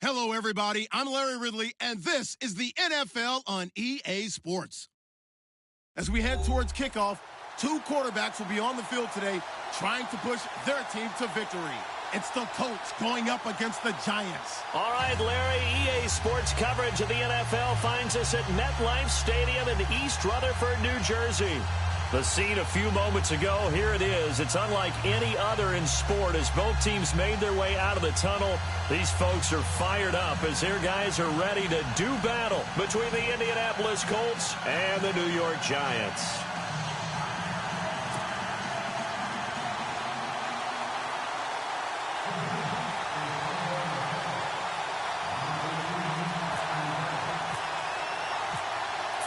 Hello, everybody. I'm Larry Ridley, and this is the NFL on EA Sports. As we head towards kickoff, two quarterbacks will be on the field today trying to push their team to victory. It's the Colts going up against the Giants. All right, Larry, EA Sports coverage of the NFL finds us at MetLife Stadium in East Rutherford, New Jersey. The scene a few moments ago, here it is. It's unlike any other in sport as both teams made their way out of the tunnel. These folks are fired up as their guys are ready to do battle between the Indianapolis Colts and the New York Giants.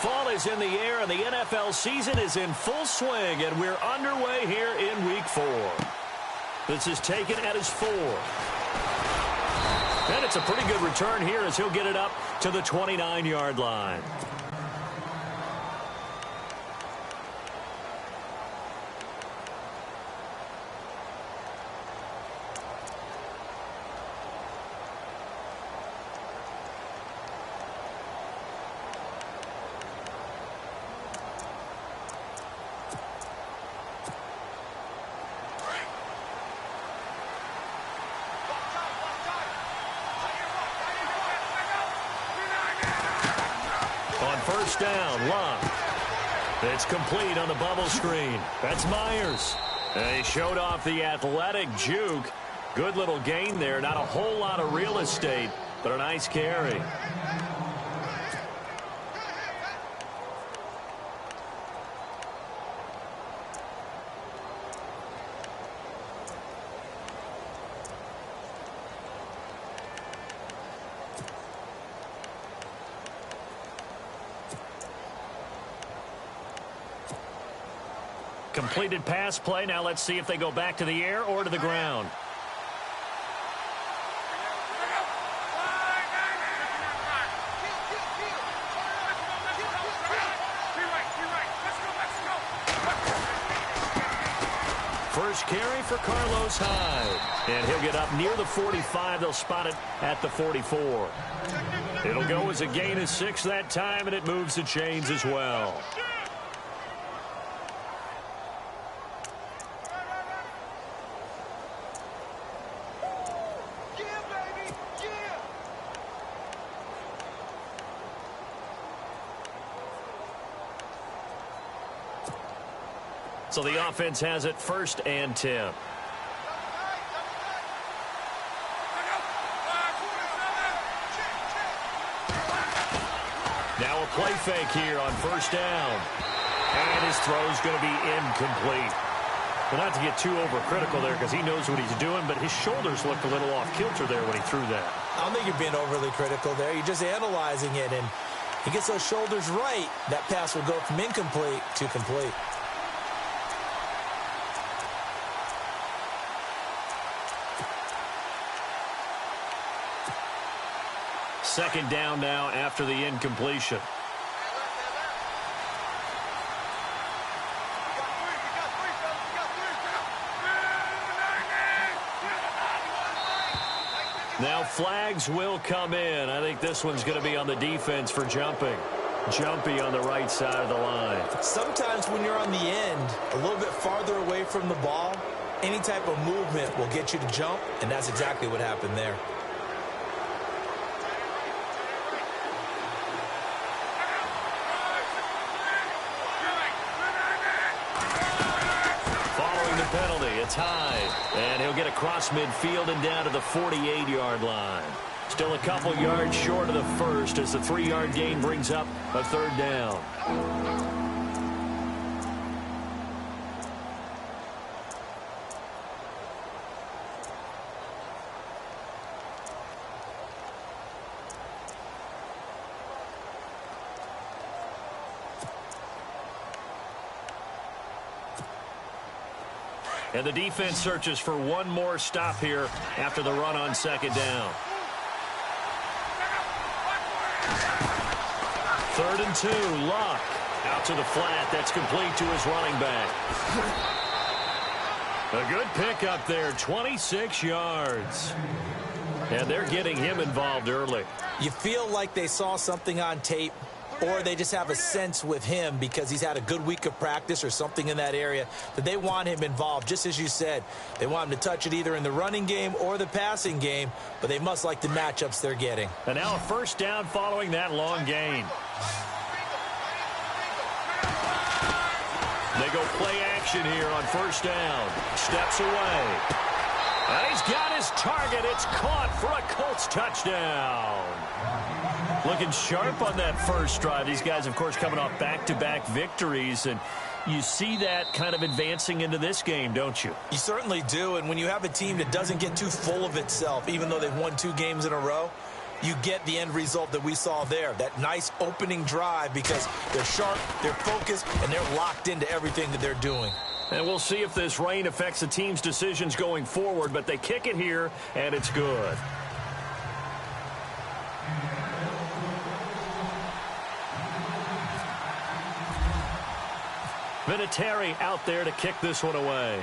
Fall is in the air, and the NFL season is in full swing, and we're underway here in Week 4. This is taken at his 4. And it's a pretty good return here as he'll get it up to the 29-yard line. First down, Love. It's complete on the bubble screen. That's Myers. And he showed off the athletic juke. Good little gain there. Not a whole lot of real estate, but a nice carry. Completed pass play. Now let's see if they go back to the air or to the ground. First carry for Carlos Hyde. And he'll get up near the 45. They'll spot it at the 44. It'll go as a gain of 6 that time, and it moves the chains as well. So the offense has it 1st and 10. Now a play fake here on 1st down. And his throw's going to be incomplete. Well, not to get too overcritical there because he knows what he's doing, but his shoulders looked a little off kilter there when he threw that. I don't think you're being overly critical there. You're just analyzing it, and he gets those shoulders right. That pass will go from incomplete to complete. Second down now after the incompletion. Now flags will come in. I think this one's going to be on the defense for jumping. Jumpy on the right side of the line. Sometimes when you're on the end, a little bit farther away from the ball, any type of movement will get you to jump, and that's exactly what happened there. It's Hyde, and he'll get across midfield and down to the 48-yard line. Still a couple yards short of the first as the 3-yard gain brings up a 3rd down. And the defense searches for one more stop here after the run on 2nd down. 3rd and 2, Luck. Out to the flat. That's complete to his running back. A good pickup there, 26 yards. And they're getting him involved early. You feel like they saw something on tape, or they just have a sense with him because he's had a good week of practice or something in that area that they want him involved. Just as you said, they want him to touch it either in the running game or the passing game, but they must like the matchups they're getting. And now a first down following that long gain. They go play action here on first down. Steps away. And he's got his target. It's caught for a Colts touchdown. Looking sharp on that first drive. These guys, of course, coming off back-to-back victories. And you see that kind of advancing into this game, don't you? You certainly do. And when you have a team that doesn't get too full of itself, even though they've won 2 games in a row, you get the end result that we saw there. That nice opening drive because they're sharp, they're focused, and they're locked into everything that they're doing. And we'll see if this rain affects the team's decisions going forward, but they kick it here, and it's good. Vinatieri out there to kick this one away.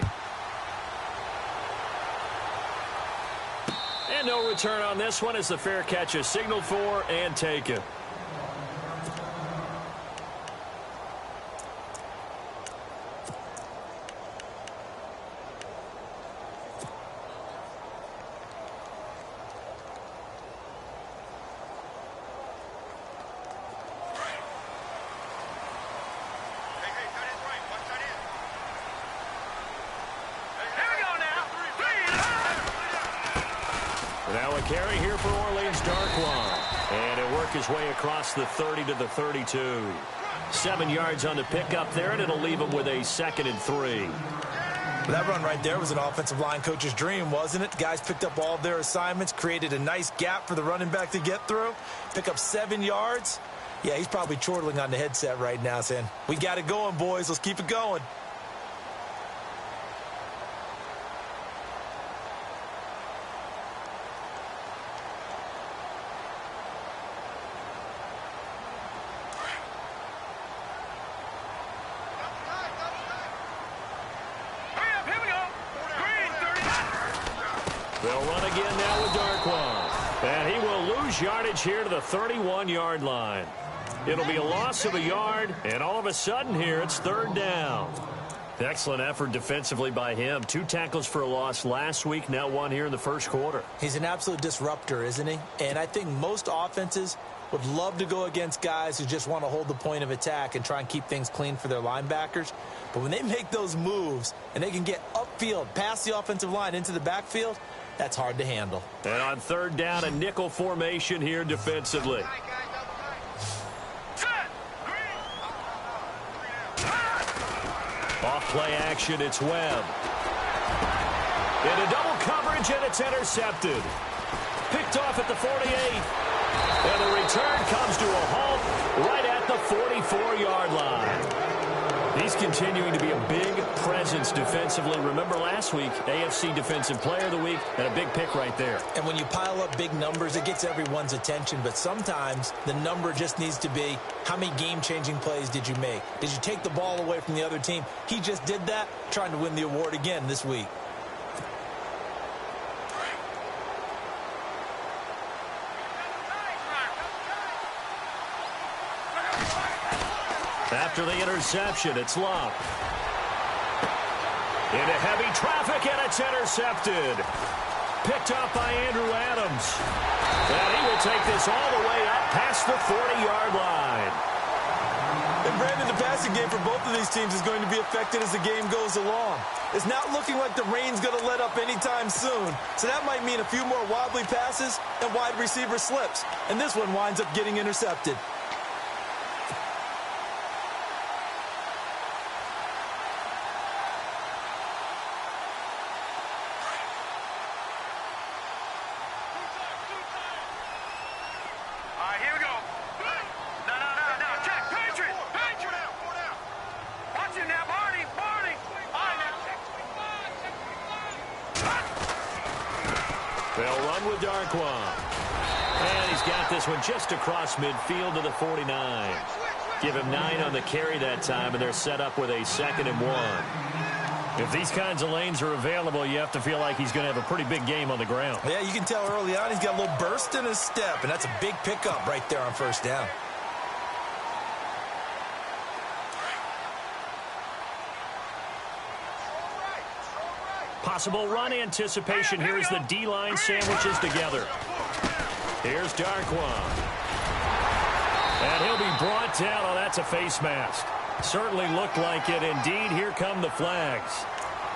And no return on this one as the fair catch is signaled for and taken. Now a carry here for Orleans, Darkwan. And he'll work his way across the 30 to the 32. 7 yards on the pickup there, and it'll leave him with a 2nd and 3. That run right there was an offensive line coach's dream, wasn't it? Guys picked up all of their assignments, created a nice gap for the running back to get through, pick up 7 yards. Yeah, he's probably chortling on the headset right now saying, we got it going, boys. Let's keep it going. They'll run again now with Darkwan. And he will lose yardage here to the 31-yard line. It'll be a loss of a yard, and all of a sudden here it's 3rd down. Excellent effort defensively by him. 2 tackles for a loss last week, now 1 here in the first quarter. He's an absolute disruptor, isn't he? And I think most offenses would love to go against guys who just want to hold the point of attack and try and keep things clean for their linebackers. But when they make those moves and they can get upfield, past the offensive line into the backfield, that's hard to handle. And on 3rd down, a nickel formation here defensively. Off play action, it's Webb. Into double coverage, and it's intercepted. Picked off at the 48. And the return comes to a halt right at the 44-yard line. He's continuing to be a big presence defensively. Remember last week, AFC Defensive Player of the Week, and a big pick right there. And when you pile up big numbers, it gets everyone's attention. But sometimes the number just needs to be, how many game-changing plays did you make? Did you take the ball away from the other team? He just did that, trying to win the award again this week. After the interception, it's Love. Into heavy traffic, and it's intercepted. Picked up by Andrew Adams. And he will take this all the way up past the 40-yard line. And Brandon, the passing game for both of these teams is going to be affected as the game goes along. It's not looking like the rain's going to let up anytime soon. So that might mean a few more wobbly passes and wide receiver slips. And this one winds up getting intercepted. They'll run with Darkwan. And he's got this one just across midfield to the 49. Give him 9 on the carry that time, and they're set up with a 2nd and 1. If these kinds of lanes are available, you have to feel like he's going to have a pretty big game on the ground. Yeah, you can tell early on he's got a little burst in his step, and that's a big pickup right there on first down. Possible run anticipation here as the D-line sandwiches together. Here's Darkwan. And he'll be brought down. Oh, that's a face mask. Certainly looked like it. Indeed, here come the flags.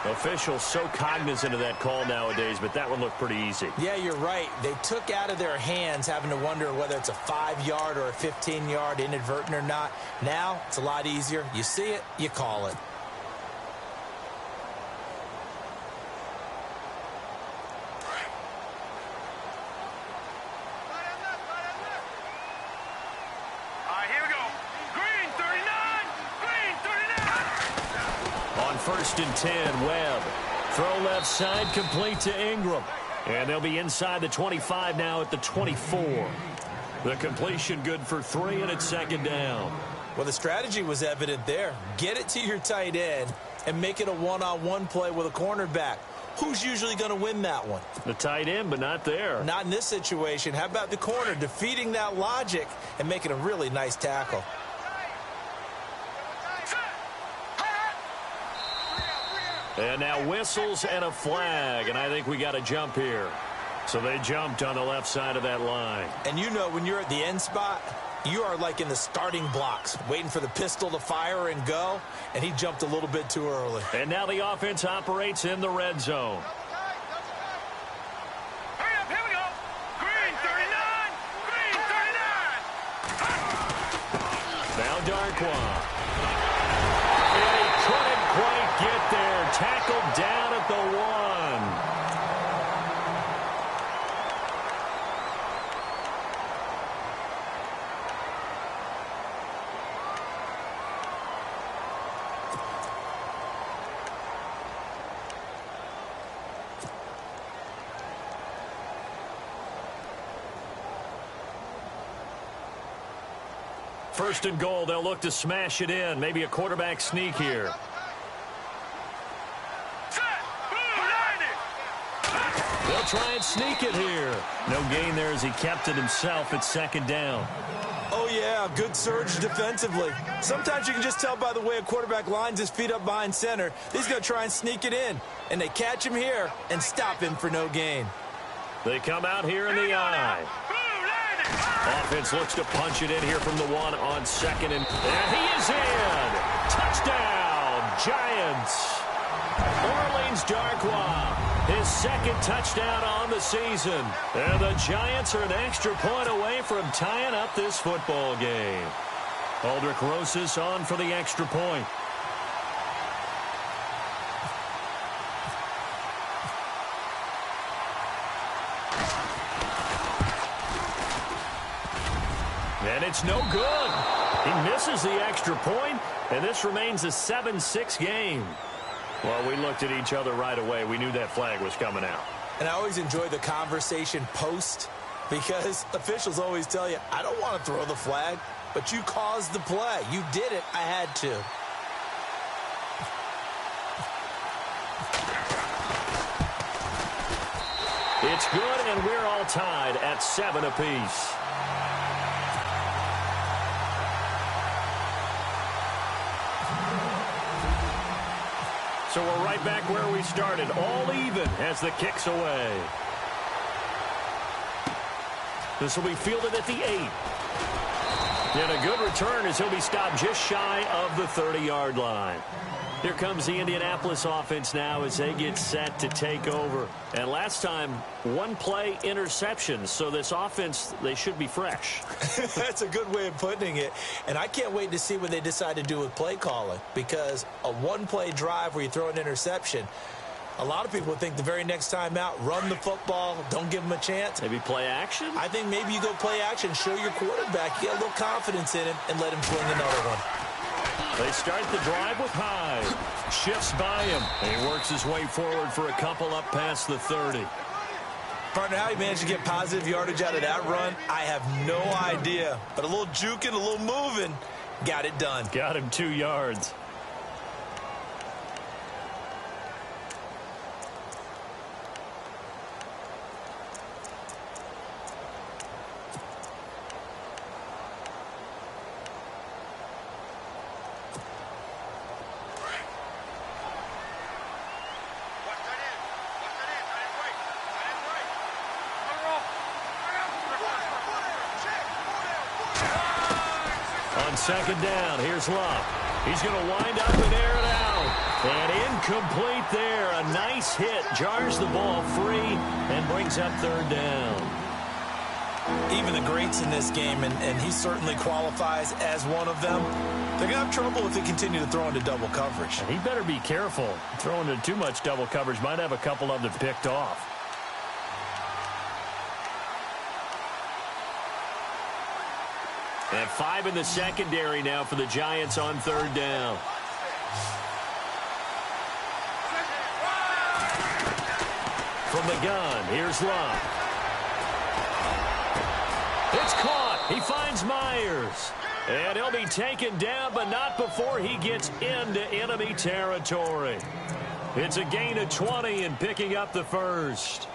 Officials so cognizant of that call nowadays, but that one looked pretty easy. Yeah, you're right. They took out of their hands having to wonder whether it's a 5-yard or a 15-yard inadvertent or not. Now, it's a lot easier. You see it, you call it. First and 10, Webb. Throw left side, complete to Ingram. And they'll be inside the 25 now at the 24. The completion good for 3, and it's second down. Well, the strategy was evident there. Get it to your tight end and make it a one-on-one play with a cornerback. Who's usually going to win that one? The tight end, but not there. Not in this situation. How about the corner defeating that logic and making a really nice tackle? And now whistles and a flag, and I think we got a jump here. So they jumped on the left side of that line. And you know when you're at the end spot, you are like in the starting blocks, waiting for the pistol to fire and go, and he jumped a little bit too early. And now the offense operates in the red zone. Hurry up, here we go. Green 39. Green 39. Now Darkwan. And he couldn't quite get there. Tackled down at the 1. First and goal, they'll look to smash it in. Maybe a quarterback sneak here. They'll try and sneak it here. No gain there as he kept it himself at second down. Oh, yeah, good surge defensively. Sometimes you can just tell by the way a quarterback lines his feet up behind center. He's going to try and sneak it in. And they catch him here and stop him for no gain. They come out here in the eye. Offense looks to punch it in here from the 1 on second. And he is in. Touchdown, Giants. Orleans Darkwan, his second touchdown on the season. And the Giants are an extra point away from tying up this football game. Aldrich Rosas on for the extra point. And it's no good. He misses the extra point, and this remains a 7-6 game. Well, we looked at each other right away. We knew that flag was coming out. And I always enjoy the conversation post because officials always tell you, I don't want to throw the flag, but you caused the play. You did it. I had to. It's good, and we're all tied at 7 apiece. So we're right back where we started, all even as the kick's away. This will be fielded at the 8. And a good return as he'll be stopped just shy of the 30-yard line. Here comes the Indianapolis offense now as they get set to take over. And last time, 1 play interception. So this offense, they should be fresh. That's a good way of putting it. And I can't wait to see what they decide to do with play calling. Because a 1-play drive where you throw an interception, a lot of people would think the very next time out, run the football, don't give them a chance. Maybe play action? I think maybe you go play action, show your quarterback, you get a little confidence in him, and let him fling another one. They start the drive with Hyde. Shifts by him. He works his way forward for a couple up past the 30. Partner, how he managed to get positive yardage out of that run, I have no idea. But a little juking, a little moving, got it done. Got him 2 yards. on second down. Here's Love. He's going to wind up and air it out. And incomplete there. A nice hit. Jars the ball free and brings up third down. Even the greats in this game, and he certainly qualifies as one of them, they're going to have trouble if they continue to throw into double coverage. And he better be careful. Throwing into too much double coverage might have a couple of them picked off. And 5 in the secondary now for the Giants on third down. From the gun, here's Love. It's caught. He finds Myers. And he'll be taken down, but not before he gets into enemy territory. It's a gain of 20 and picking up the first.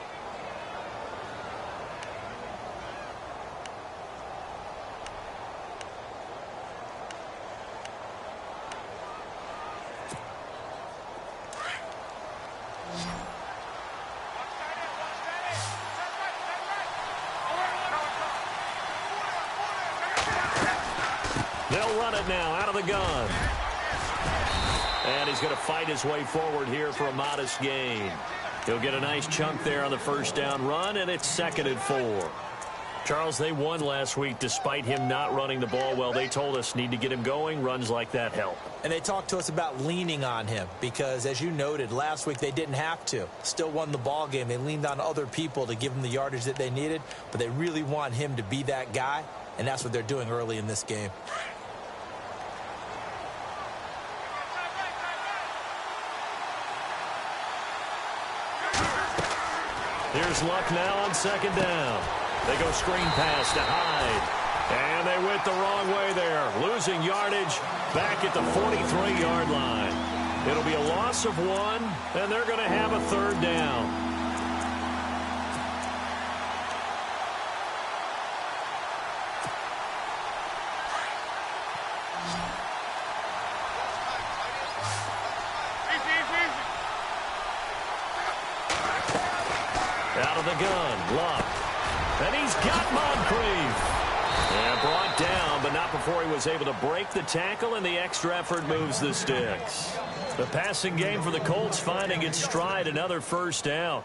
They'll run it now out of the gun. And he's going to fight his way forward here for a modest gain. He'll get a nice chunk there on the first down run, and it's 2nd and 4. Charles, they won last week despite him not running the ball well. They told us need to get him going. Runs like that help. And they talked to us about leaning on him because, as you noted, last week they didn't have to. Still won the ball game. They leaned on other people to give them the yardage that they needed, but they really want him to be that guy, and that's what they're doing early in this game. Here's Luck now on second down. They go screen pass to Hyde. And they went the wrong way there. Losing yardage back at the 43-yard line. It'll be a loss of 1, and they're going to have a third down. Out of the gun, Luck. And he's got Moncrief. And brought down, but not before he was able to break the tackle, and the extra effort moves the sticks. The passing game for the Colts finding its stride, another first down.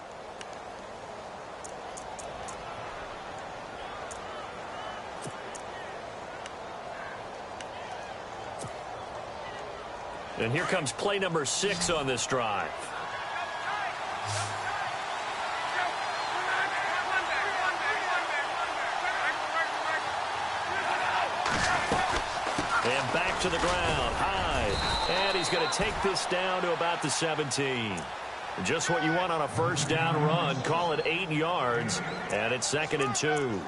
And here comes play number 6 on this drive. And back to the ground, Hyde. And he's going to take this down to about the 17. Just what you want on a first down run. Call it 8 yards, and it's 2nd and 2.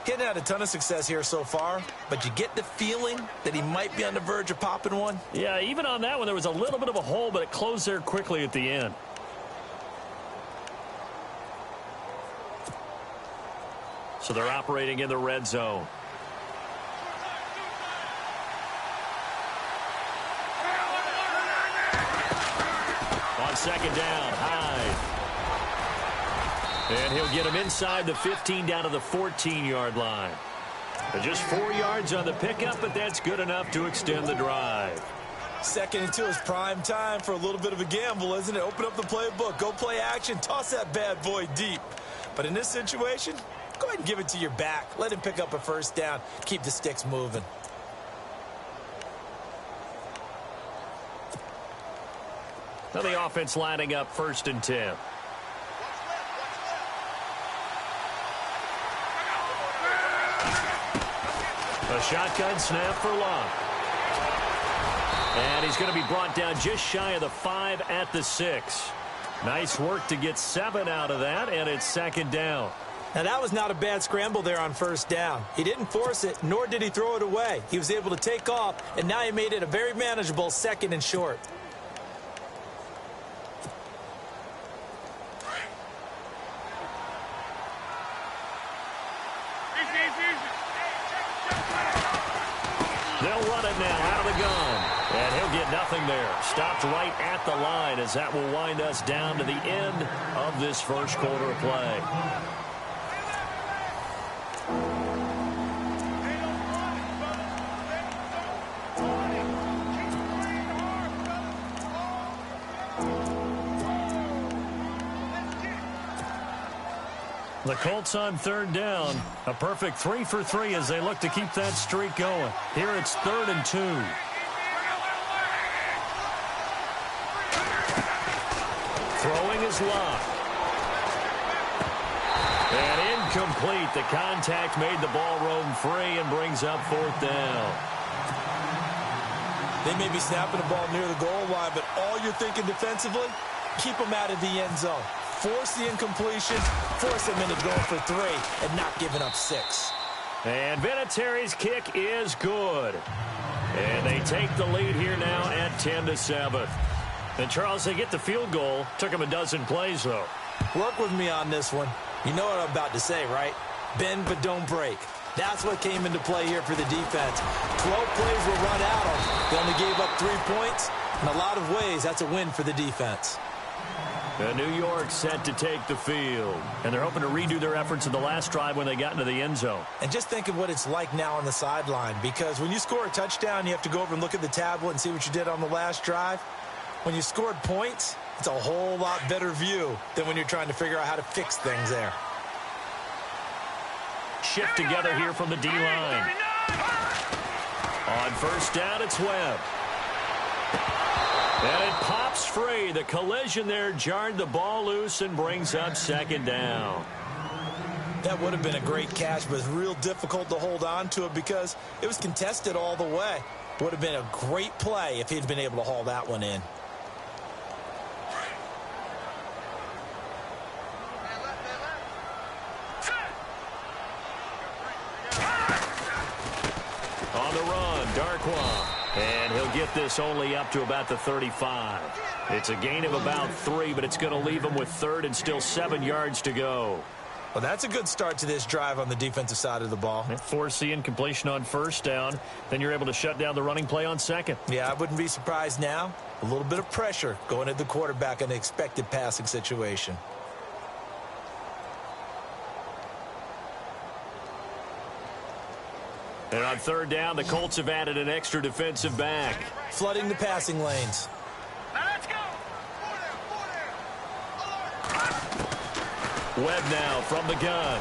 Getting had a ton of success here so far, but you get the feeling that he might be on the verge of popping one. Yeah, even on that one, there was a little bit of a hole, but it closed there quickly at the end. So they're operating in the red zone. On second down, Hyde. And he'll get him inside the 15 down to the 14-yard line. Just 4 yards on the pickup, but that's good enough to extend the drive. 2nd and 2 is prime time for a little bit of a gamble, isn't it? Open up the playbook, go play action, toss that bad boy deep. But in this situation, go ahead and give it to your back. Let him pick up a first down. Keep the sticks moving. Now the offense lining up 1st and 10. A shotgun snap for Love. And he's going to be brought down just shy of the 5 at the 6. Nice work to get 7 out of that, and it's 2nd down. Now, that was not a bad scramble there on first down. He didn't force it, nor did he throw it away. He was able to take off, and now he made it a very manageable 2nd and short. They'll run it now out of the gun. And he'll get nothing there. Stopped right at the line as that will wind us down to the end of this first quarter of play. The Colts on third down. A perfect 3 for 3 as they look to keep that streak going. Here it's 3rd and 2. Throwing is locked. And incomplete. The contact made the ball roam free and brings up 4th down. They may be snapping the ball near the goal line, but all you're thinking defensively, keep them out of the end zone. Force the incompletion, force them into going for 3, and not giving up 6. And Vinatieri's kick is good. And they take the lead here now at 10-7. And, Charles, they get the field goal. Took them a dozen plays, though. Work with me on this one. You know what I'm about to say, right? Bend but don't break. That's what came into play here for the defense. 12 plays were run out of. They only gave up 3 points. In a lot of ways, that's a win for the defense. And New York set to take the field. And they're hoping to redo their efforts in the last drive when they got into the end zone. And just think of what it's like now on the sideline. Because when you score a touchdown, you have to go over and look at the tablet and see what you did on the last drive. When you scored points, it's a whole lot better view than when you're trying to figure out how to fix things there. Shift together here from the D-line. On first down, it's Webb. And it pops free. The collision there jarred the ball loose and brings up 2nd down. That would have been a great catch, but it's real difficult to hold on to it because it was contested all the way. Would have been a great play if he'd been able to haul that one in. On the run, Darkwa. And he'll get this only up to about the 35. It's a gain of about 3, but it's going to leave him with 3rd and still 7 yards to go. Well, that's a good start to this drive on the defensive side of the ball. Force the incompletion on first down. Then you're able to shut down the running play on 2nd. Yeah, I wouldn't be surprised now. A little bit of pressure going at the quarterback in an expected passing situation. And on 3rd down, the Colts have added an extra defensive back. Flooding the passing lanes. Let's go. Webb now from the gun.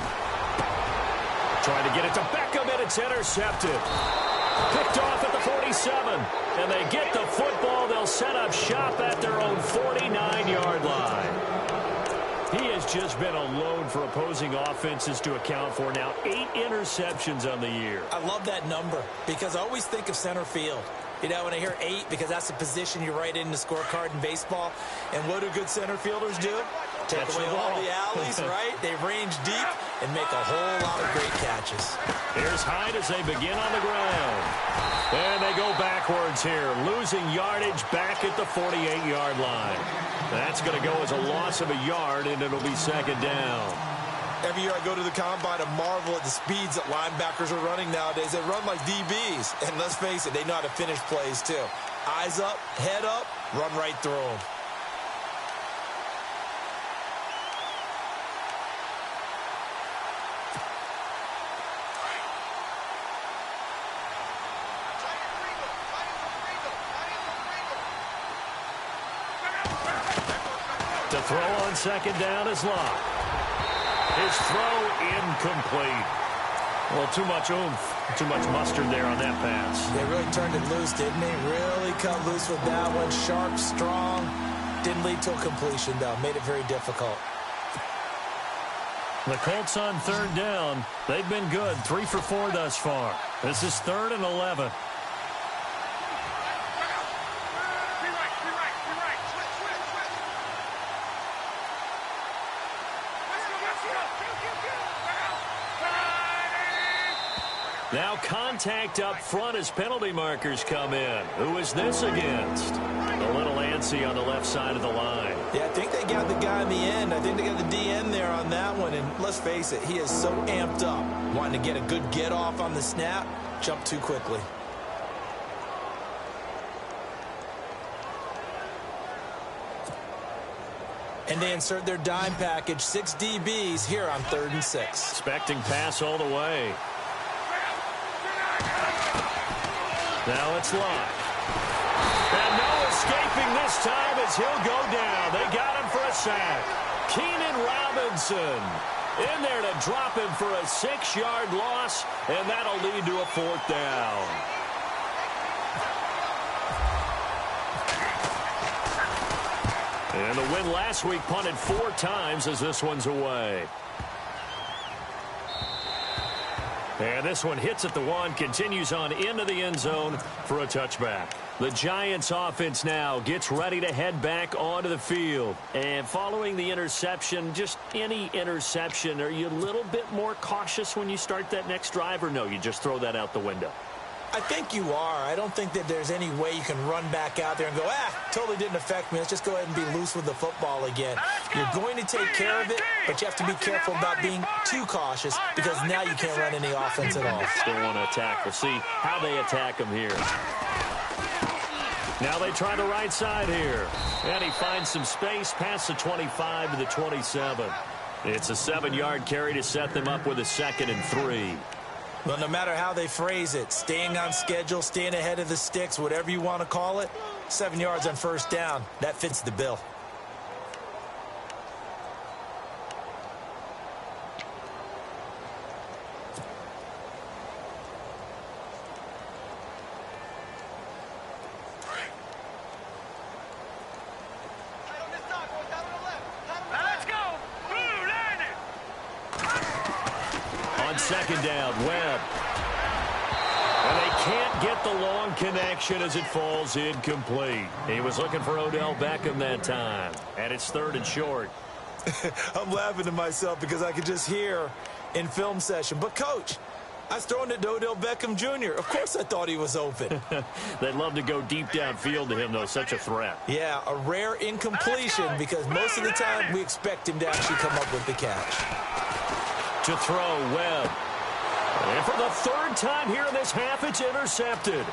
Trying to get it to Beckham, and it's intercepted. Picked off at the 47. And they get the football. They'll set up shop at their own 49-yard line. He has just been a load for opposing offenses to account for. Now 8 interceptions on the year. I love that number because I always think of center field. You know, when I hear 8, because that's the position you write in the scorecard in baseball. And what do good center fielders do? Take away all the alleys, right? They range deep and make a whole lot of great catches. Here's Hyde as they begin on the ground. And they go backwards here, losing yardage back at the 48-yard line. That's going to go as a loss of a yard, and it'll be 2nd down. Every year I go to the combine and marvel at the speeds that linebackers are running nowadays. They run like DBs. And let's face it, they know how to finish plays too. Eyes up, head up, run right through them. To throw on 2nd down is Locke. His throw incomplete. Well, too much oomph, too much mustard there on that pass. They really turned it loose, didn't they? Really cut loose with that one. Sharp, strong. Didn't lead to a completion, though. Made it very difficult. The Colts on 3rd down. They've been good. 3 for 4 thus far. This is 3rd and 11. Now contact up front as penalty markers come in. Who is this against? A little antsy on the left side of the line. Yeah, I think they got the guy in the end. I think they got the DN there on that one. And let's face it, he is so amped up, wanting to get a good get off on the snap. Jump too quickly. And they insert their dime package, 6 DBs here on 3rd and 6. Expecting pass all the way. Now it's Locke. And no escaping this time as he'll go down. They got him for a sack. Keenan Robinson In there to drop him for a 6-yard loss, and that'll lead to a 4th down. And the win last week punted 4 times as this one's away. And this one hits at the 1, continues on into the end zone for a touchback. The Giants offense now gets ready to head back onto the field. And following the interception, just any interception, are you a little bit more cautious when you start that next drive, or no, you just throw that out the window? I think you are. I don't think that there's any way you can run back out there and go, totally didn't affect me. Let's just go ahead and be loose with the football again. You're going to take care of it, but you have to be careful about being too cautious because now you can't run any offense at all. Still want to attack. We'll see how they attack him here. Now they try the right side here. And he finds some space past the 25 to the 27. It's a 7-yard carry to set them up with a 2nd and 3. Well, no matter how they phrase it, staying on schedule, staying ahead of the sticks, whatever you want to call it, 7 yards on 1st down, that fits the bill. Let's go. Blue line it. On 2nd down, Webb. And they can't get the long connection as it falls incomplete. He was looking for Odell Beckham that time. And it's 3rd and short. I'm laughing to myself because I could just hear in film session, but Coach, I was throwing it to Odell Beckham Jr. Of course I thought he was open. They'd love to go deep downfield to him, though. Such a threat. Yeah, a rare incompletion because most of the time we expect him to actually come up with the catch. To throw, Webb. And for the 3rd time here in this half, it's intercepted.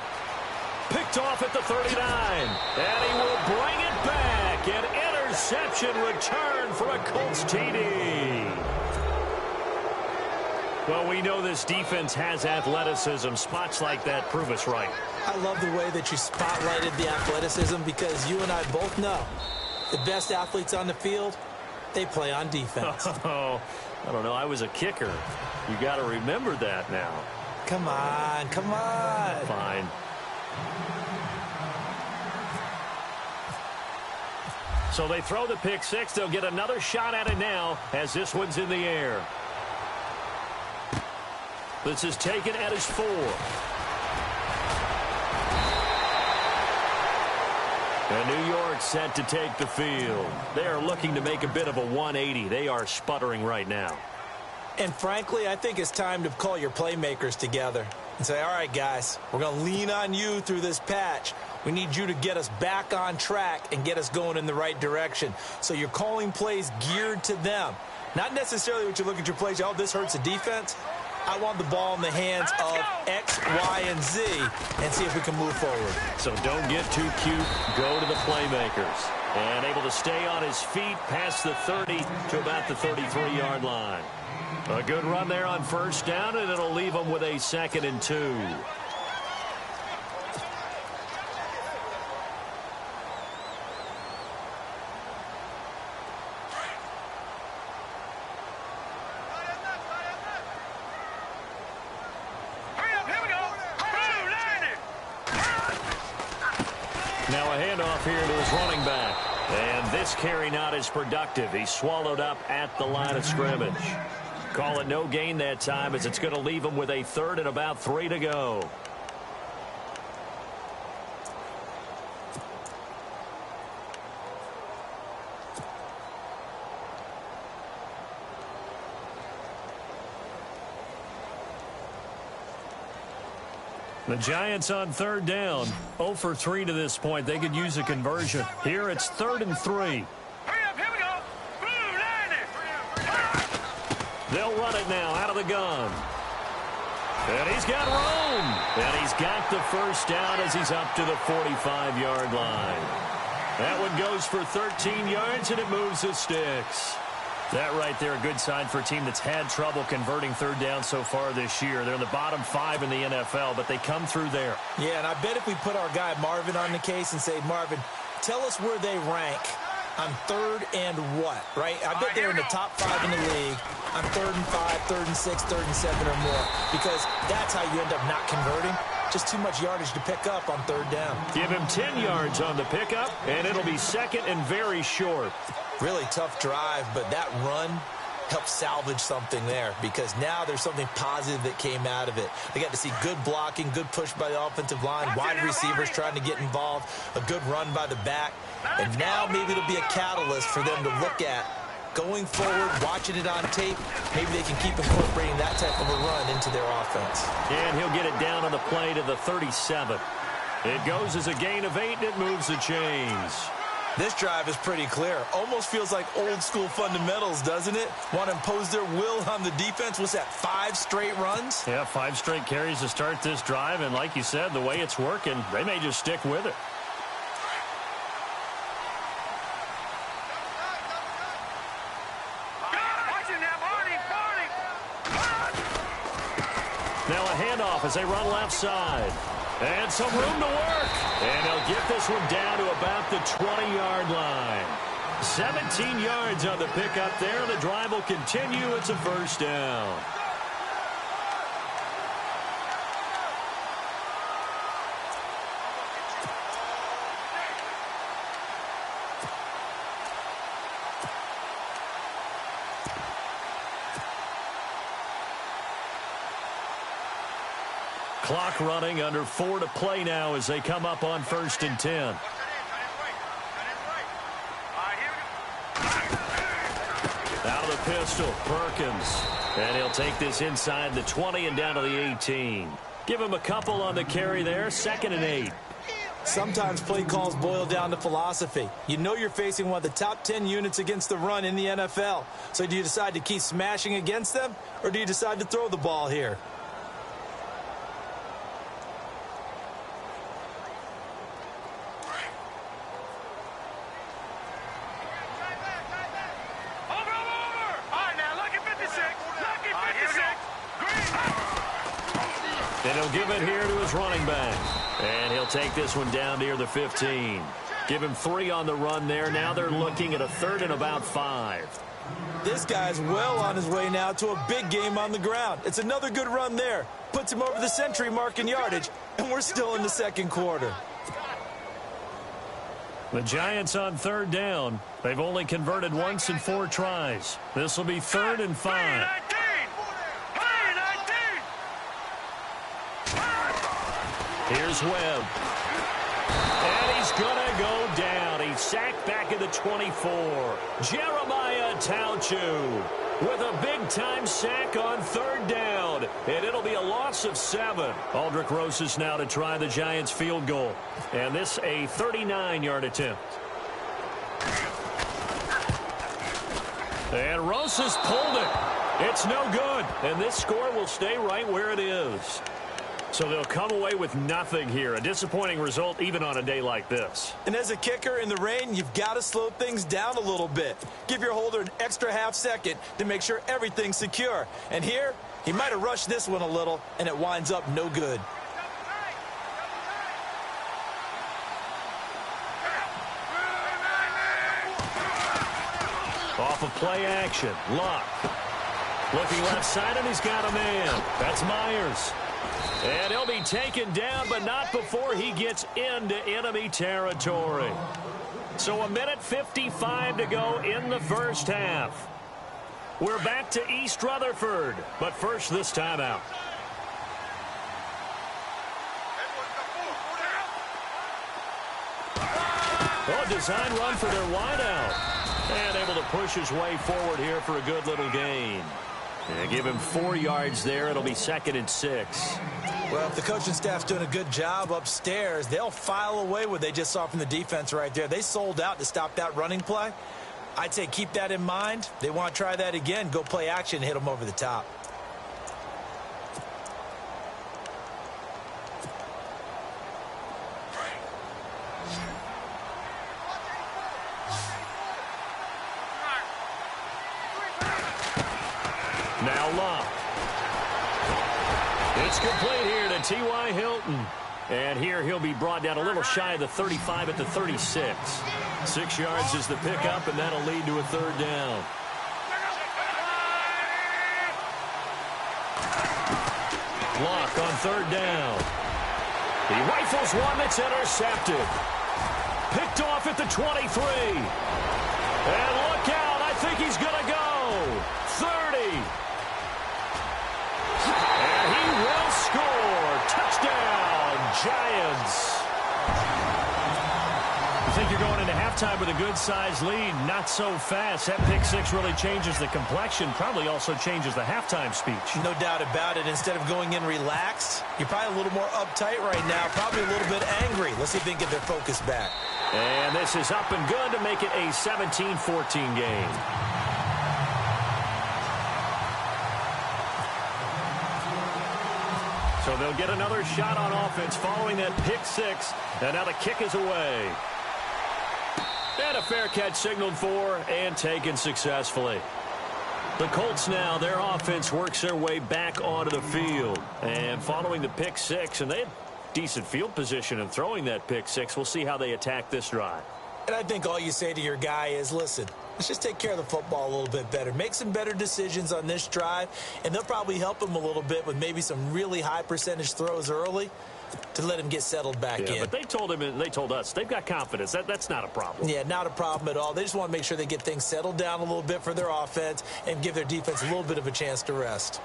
Picked off at the 39. And he will bring it back. An interception return for a Colts TD. Well, we know this defense has athleticism. Spots like that prove us right. I love the way that you spotlighted the athleticism because you and I both know the best athletes on the field, they play on defense. Oh, I don't know. I was a kicker. You got to remember that now. Come on, come on. Fine. So they throw the pick 6. They'll get another shot at it now as this one's in the air. This is taken at his 4. And New York set to take the field. They are looking to make a bit of a 180. They are sputtering right now. And frankly, I think it's time to call your playmakers together and say, all right, guys, we're going to lean on you through this patch. We need you to get us back on track and get us going in the right direction. So you're calling plays geared to them. Not necessarily what you look at your plays, oh, this hurts the defense. I want the ball in the hands of X, Y, and Z and see if we can move forward. So don't get too cute. Go to the playmakers. And able to stay on his feet past the 30 to about the 33-yard line. A good run there on 1st down, and it'll leave them with a 2nd and 2. Now a handoff here to his running back. And this carry not as productive. He's swallowed up at the line of scrimmage. Call it no gain that time as it's going to leave him with a 3rd and about 3 to go. The Giants on 3rd down. 0 for 3 to this point. They could use a conversion. Here it's 3rd and 3. Hurry up, here we go. Blue line it. They'll run it now out of the gun. And he's got room. And he's got the 1st down as he's up to the 45-yard line. That one goes for 13 yards, and it moves the sticks. That right there, a good sign for a team that's had trouble converting 3rd down so far this year. They're in the bottom 5 in the NFL, but they come through there. Yeah, and I bet if we put our guy Marvin on the case and say, Marvin, tell us where they rank On third and what, right? I bet they're in the top 5 in the league on 3rd and 5, 3rd and 6, 3rd and 7 or more, because that's how you end up not converting. Just too much yardage to pick up on 3rd down. Give him 10 yards on the pickup, and it'll be 2nd and very short. Really tough drive, but that run helped salvage something there, because now there's something positive that came out of it. They got to see good blocking, good push by the offensive line, wide receivers trying to get involved, a good run by the back, and now maybe it'll be a catalyst for them to look at going forward, watching it on tape. Maybe they can keep incorporating that type of a run into their offense. And he'll get it down on the play to the 37. It goes as a gain of 8, and it moves the chains. This drive is pretty clear. Almost feels like old school fundamentals, doesn't it? Want to impose their will on the defense. What's that, 5 straight runs? Yeah, 5 straight carries to start this drive, and like you said, the way it's working, they may just stick with it. Now a handoff as they run left side. And some room to work. And they'll get this one down to about the 20-yard line. 17 yards on the pickup there. The drive will continue. It's a first down. Clock running, under 4 to play now as they come up on 1st and 10. Out of the pistol, Perkins. And he'll take this inside the 20 and down to the 18. Give him a couple on the carry there, 2nd and 8. Sometimes play calls boil down to philosophy. You know you're facing one of the top 10 units against the run in the NFL. So do you decide to keep smashing against them, or do you decide to throw the ball here? And he'll give it here to his running back. And he'll take this one down near the 15. Give him 3 on the run there. Now they're looking at a 3rd and about 5. This guy's well on his way now to a big game on the ground. It's another good run there. Puts him over the century mark in yardage, and we're still in the 2nd quarter. The Giants on 3rd down. They've only converted once in 4 tries. This will be 3rd and 5. Here's Webb. And he's going to go down. He's sacked back at the 24. Jeremiah Tauchu with a big-time sack on 3rd down. And it'll be a loss of 7. Aldrich Rosas now to try the Giants' field goal. And this a 39-yard attempt. And Rosas pulled it. It's no good. And this score will stay right where it is. So they'll come away with nothing here. A disappointing result even on a day like this. And as a kicker in the rain, you've got to slow things down a little bit. Give your holder an extra half second to make sure everything's secure. And here, he might have rushed this one a little, and it winds up no good. Off of play action, Luck. Looking left side, and he's got a man. That's Myers. And he'll be taken down, but not before he gets into enemy territory. So 1:55 to go in the first half. We're back to East Rutherford, but first this timeout. Oh, design run for their wideout. And able to push his way forward here for a good little gain. And give him 4 yards there. It'll be 2nd and 6. Well, if the coaching staff's doing a good job upstairs, they'll file away what they just saw from the defense right there. They sold out to stop that running play. I'd say keep that in mind. They want to try that again. Go play action, hit them over the top. Now Luck. It's complete here to T.Y. Hilton. And here he'll be brought down a little shy of the 35 at the 36. 6 yards is the pickup, and that'll lead to a third down. Block on third down. He rifles one that's intercepted. Picked off at the 23. And look out, I think he's going to go. 30. And he will score. Touchdown, Giants. You think you're going into halftime with a good-sized lead? Not so fast. That pick six really changes the complexion, probably also changes the halftime speech. No doubt about it. Instead of going in relaxed, you're probably a little more uptight right now, probably a little bit angry. Let's see if they can get their focus back. And this is up and good to make it a 17-14 game. So they'll get another shot on offense following that pick six. And now the kick is away. And a fair catch signaled for and taken successfully. The Colts now, their offense works their way back onto the field. And following the pick six, and they had decent field position in throwing that pick six. We'll see how they attack this drive. And I think all you say to your guy is, listen, let's just take care of the football a little bit better. Make some better decisions on this drive, and they'll probably help him a little bit with maybe some really high percentage throws early to let him get settled back in. But they told him and they told us they've got confidence. That's not a problem. Yeah, not a problem at all. They just want to make sure they get things settled down a little bit for their offense and give their defense a little bit of a chance to rest.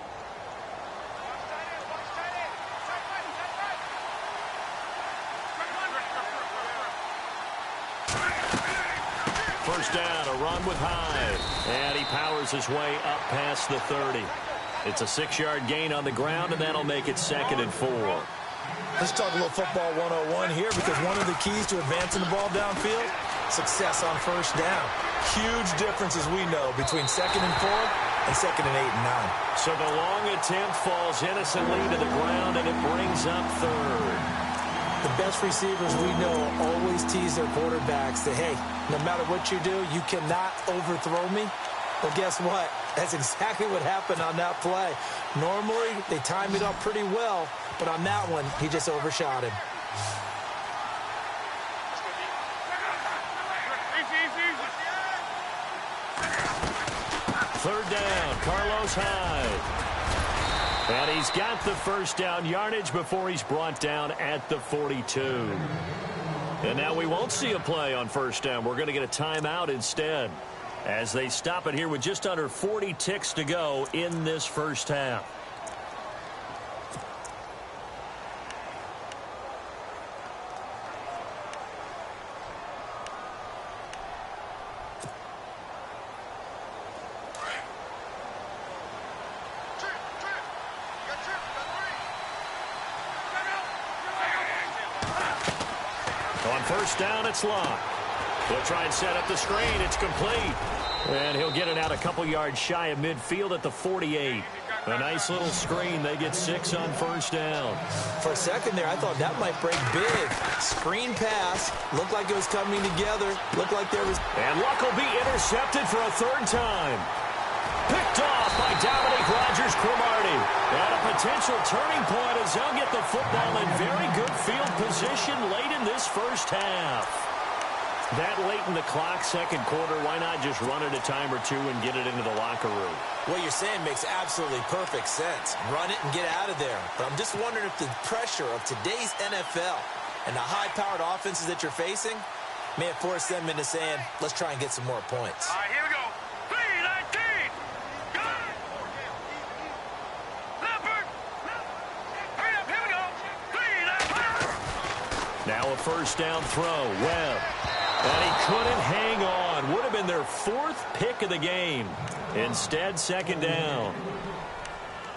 First down, a run with Hyde. And he powers his way up past the 30. It's a 6-yard gain on the ground, and that'll make it 2nd and 4. Let's talk a little football 101 here, because one of the keys to advancing the ball downfield, success on first down. Huge difference, as we know, between 2nd and 4 and 2nd and 8 and 9. So the long attempt falls innocently to the ground, and it brings up 3rd. The best receivers we know always tease their quarterbacks that, hey, no matter what you do, you cannot overthrow me. Well, guess what? That's exactly what happened on that play. Normally, they time it up pretty well, but on that one, he just overshot him. Third down, Carlos Hyde. And he's got the first down yardage before he's brought down at the 42. And now we won't see a play on first down. We're going to get a timeout instead, as they stop it here with just under 40 ticks to go in this first half. On first down, it's locked. He'll try and set up the screen. It's complete. And he'll get it out a couple yards shy of midfield at the 48. A nice little screen. They get 6 on first down. For a second there, I thought that might break big. Screen pass. Looked like it was coming together. Looked like there was... And Luck will be intercepted for a 3rd time. Picked off by Dominique Rodgers-Cromartie. And a potential turning point as they'll get the football in very good field position late in this first half. That late in the clock, 2nd quarter, why not just run it a time or two and get it into the locker room? What you're saying makes absolutely perfect sense. Run it and get out of there. But I'm just wondering if the pressure of today's NFL and the high-powered offenses that you're facing may have forced them into saying, let's try and get some more points. All right, here we go. 3-19. Go. Leopard. Hurry up, here we go. 3-19. Now a first down throw. Webb. And he couldn't hang on. Would have been their 4th pick of the game. Instead, 2nd down.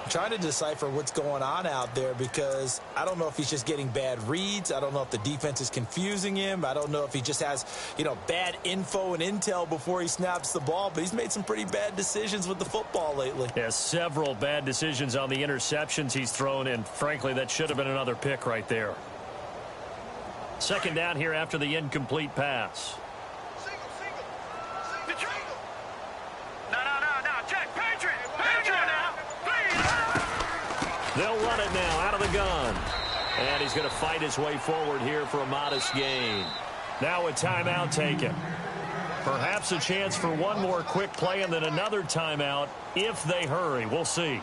I'm trying to decipher what's going on out there, because I don't know if he's just getting bad reads. I don't know if the defense is confusing him. I don't know if he just has, bad info and intel before he snaps the ball. But he's made some pretty bad decisions with the football lately. Yeah, several bad decisions on the interceptions he's thrown, and frankly, that should have been another pick right there. 2nd down here after the incomplete pass. No. Check. Patriot now. They'll run it now out of the gun. And he's going to fight his way forward here for a modest gain. Now a timeout taken. Perhaps a chance for one more quick play and then another timeout if they hurry. We'll see.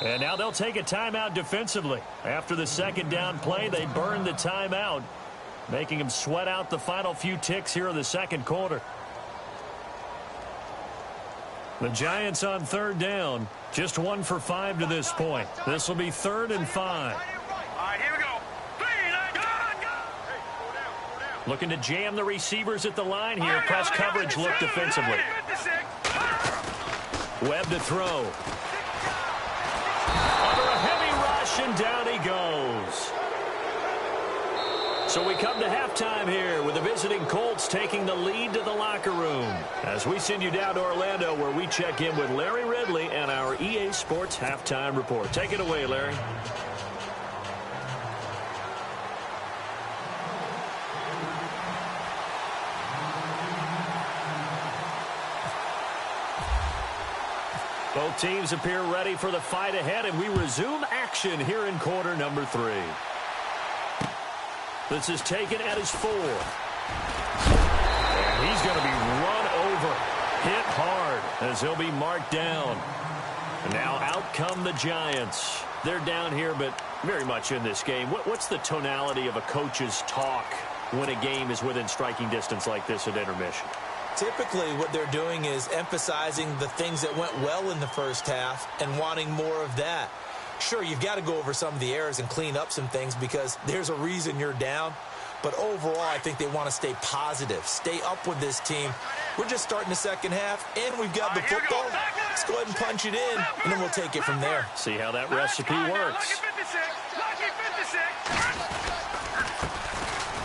And now they'll take a timeout defensively. After the second down play, they burn the timeout, making them sweat out the final few ticks here in the second quarter. The Giants on third down, just 1 for 5 to this point. This will be 3rd and 5. All right, here we go. Looking to jam the receivers at the line here. Press coverage look defensively. Webb to throw. Under a heavy rush, and down he goes. So we come to halftime here with the visiting Colts taking the lead to the locker room. As we send you down to Orlando, where we check in with Larry Ridley and our EA Sports Halftime Report. Take it away, Larry. Both teams appear ready for the fight ahead, and we resume action here in quarter number 3. This is taken at his 4. And he's going to be run over, hit hard, as he'll be marked down. And now out come the Giants. They're down here, but very much in this game. What's the tonality of a coach's talk when a game is within striking distance like this at intermission? Typically, what they're doing is emphasizing the things that went well in the first half and wanting more of that. Sure, you've got to go over some of the errors and clean up some things because there's a reason you're down. But overall, I think they want to stay positive, stay up with this team. We're just starting the second half, and we've got the football. Let's go ahead and punch it in, and then we'll take it from there. See how that recipe works.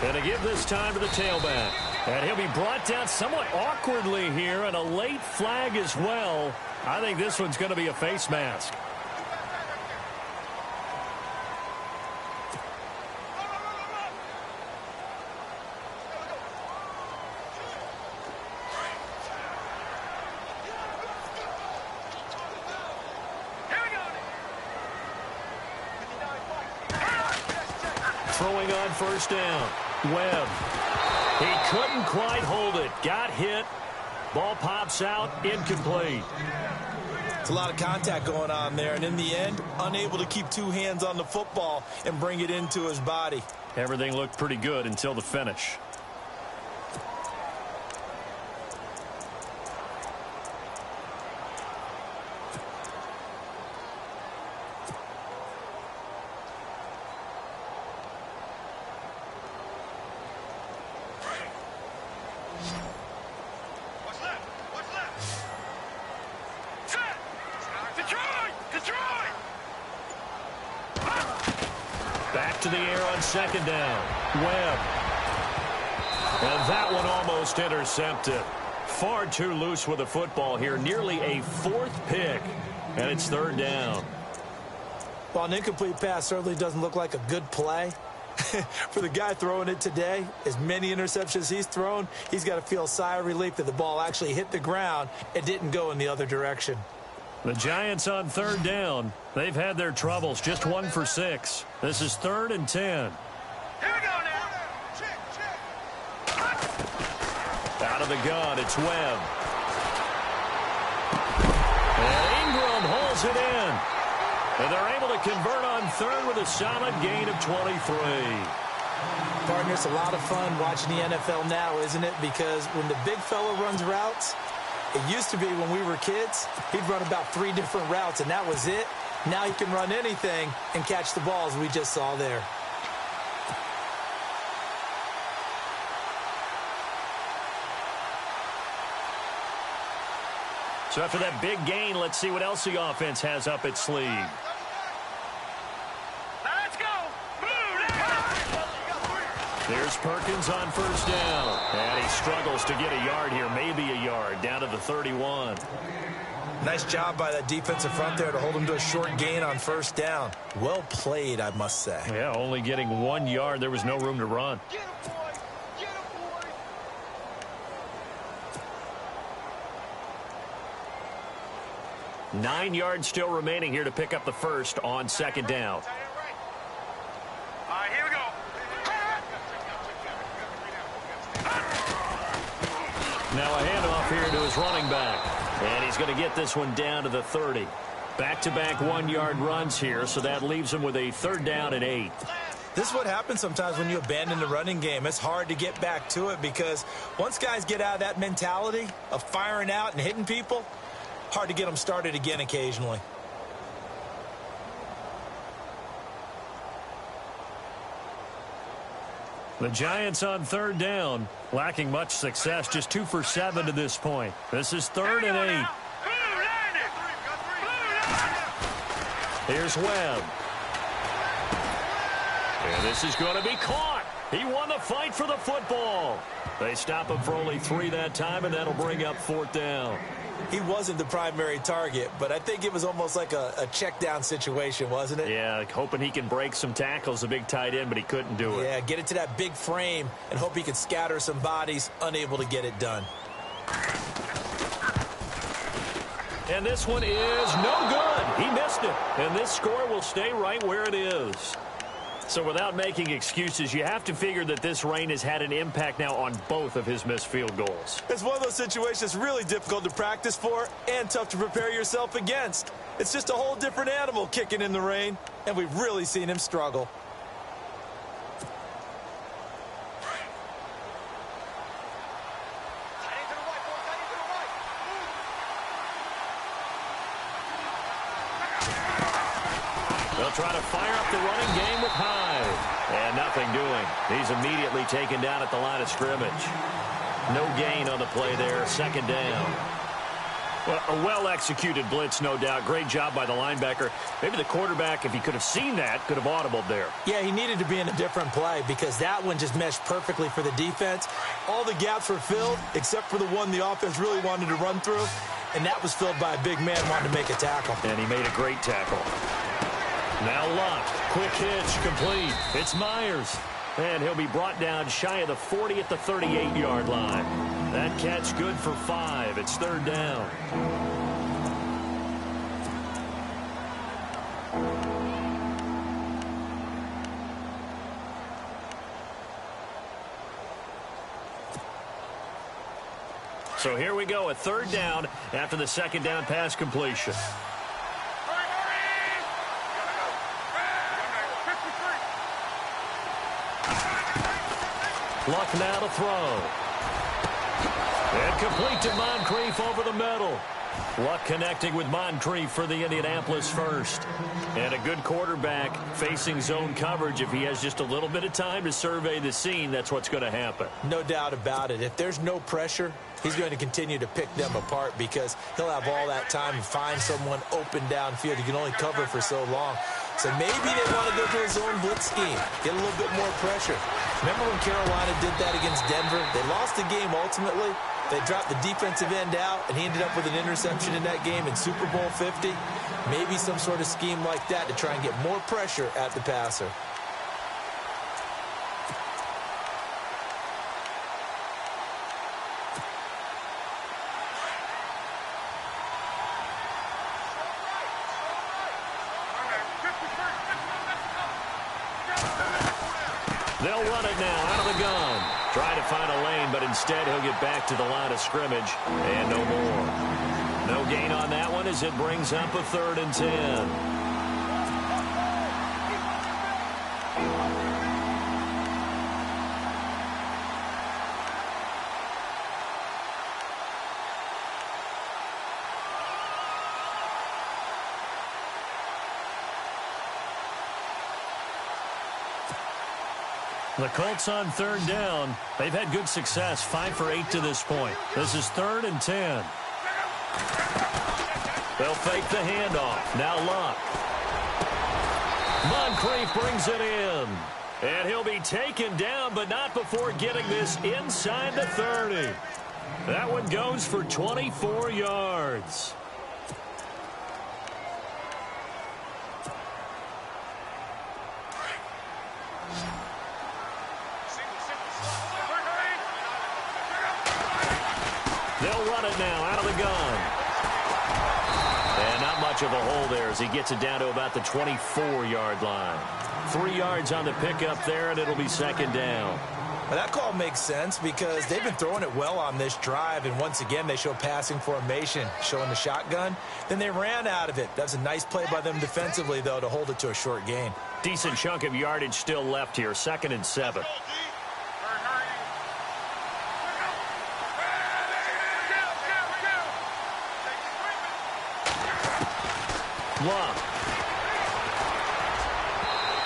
And to give this time to the tailback. And he'll be brought down somewhat awkwardly here, and a late flag as well. I think this one's going to be a face mask. Throwing on first down. Webb. He couldn't quite hold it. Got hit. Ball pops out. Incomplete. It's a lot of contact going on there, and in the end, unable to keep 2 hands on the football and bring it into his body. Everything looked pretty good until the finish. Back to the air on second down. Webb. And that one almost intercepted. Far too loose with the football here. Nearly a 4th pick. And it's 3rd down. Well, an incomplete pass certainly doesn't look like a good play. For the guy throwing it today, as many interceptions he's thrown, he's got to feel a sigh of relief that the ball actually hit the ground and didn't go in the other direction. The Giants on 3rd down. They've had their troubles. Just 1 for 6. This is 3rd and 10. Here we go now. Out of the gun, it's Webb. And Ingram holds it in. And they're able to convert on 3rd with a solid gain of 23. Partner, it's a lot of fun watching the NFL now, isn't it? Because when the big fella runs routes, it used to be when we were kids, he'd run about 3 different routes, and that was it. Now he can run anything and catch the balls we just saw there. So after that big gain, let's see what else the offense has up its sleeve. Let's go. Move. Here's Perkins on first down. And he struggles to get a yard here, maybe a yard, down to the 31. Nice job by that defensive front there to hold him to a short gain on first down. Well played, I must say. Yeah, only getting 1 yard. There was no room to run. Get him, boys! Get him, boys! 9 yards still remaining here to pick up the first on second down. All right, here we go. Now a handoff here to his running back. And he's going to get this one down to the 30. Back-to-back 1 yard runs here, so that leaves him with a third down and 8. This is what happens sometimes when you abandon the running game. It's hard to get back to it because once guys get out of that mentality of firing out and hitting people, hard to get them started again occasionally. The Giants on third down, lacking much success, just 2 for 7 to this point. This is third and 8. Here's Webb. And this is going to be caught. He won the fight for the football. They stop him for only 3 that time, and that'll bring up fourth down. He wasn't the primary target, but I think it was almost like a check down situation, wasn't it? Yeah, hoping he can break some tackles, a big tight end, but he couldn't do it. Yeah, get it to that big frame and hope he could scatter some bodies, unable to get it done. And this one is no good. He missed it. And this score will stay right where it is. So without making excuses, you have to figure that this rain has had an impact now on both of his missed field goals. It's one of those situations really difficult to practice for and tough to prepare yourself against. It's just a whole different animal kicking in the rain, and we've really seen him struggle. They'll try to fire up the running game with Hyde. And nothing doing. He's immediately taken down at the line of scrimmage. No gain on the play there. Second down. Well, a well-executed blitz, no doubt. Great job by the linebacker. Maybe the quarterback, if he could have seen that, could have audibled there. Yeah, he needed to be in a different play because that one just meshed perfectly for the defense. All the gaps were filled except for the one the offense really wanted to run through, and that was filled by a big man wanting to make a tackle. And he made a great tackle. Now Luck, quick hitch, complete. It's Myers. And he'll be brought down shy of the 40 at the 38-yard line. That catch good for 5. It's third down. So here we go, a third down after the second down pass completion. Luck now to throw. And complete to Moncrief over the middle. Luck connecting with Moncrief for the Indianapolis first. And a good quarterback facing zone coverage. If he has just a little bit of time to survey the scene, that's what's going to happen. No doubt about it. If there's no pressure, he's going to continue to pick them apart because he'll have all that time to find someone open downfield. He can only cover for so long. So maybe they want to go to a zone blitz scheme, get a little bit more pressure. Remember when Carolina did that against Denver? They lost the game ultimately. They dropped the defensive end out, and he ended up with an interception in that game in Super Bowl 50. Maybe some sort of scheme like that to try and get more pressure at the passer. They'll run it now out of the gun. Trying to find a lane, but instead he'll get back to the line of scrimmage and no more. No gain on that one as it brings up a 3rd and 10. The Colts on 3rd down. They've had good success, 5 for 8 to this point. This is 3rd and 10. They'll fake the handoff. Now Luck. Moncrief brings it in. And he'll be taken down, but not before getting this inside the 30. That one goes for 24 yards. They'll run it now out of the gun. And not much of a hole there as he gets it down to about the 24-yard line. 3 yards on the pickup there, and it'll be second down. Well, that call makes sense because they've been throwing it well on this drive, and once again they show passing formation, showing the shotgun. Then they ran out of it. That's a nice play by them defensively, though, to hold it to a short gain. Decent chunk of yardage still left here, 2nd and 7. Love.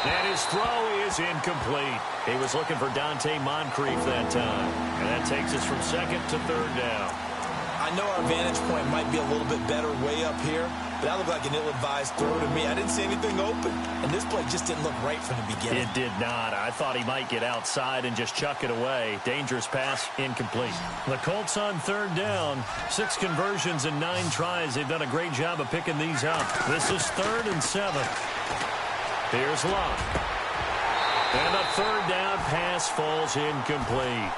And his throw is incomplete. He was looking for Dante Moncrief that time. And that takes us from 2nd to 3rd down. I know our vantage point might be a little bit better way up here, but that looked like an ill-advised throw to me. I didn't see anything open, and this play just didn't look right from the beginning. It did not. I thought he might get outside and just chuck it away. Dangerous pass, incomplete. The Colts on 3rd down. 6 conversions and 9 tries. They've done a great job of picking these up. This is 3rd and 7. Here's Love. And a 3rd down pass falls incomplete.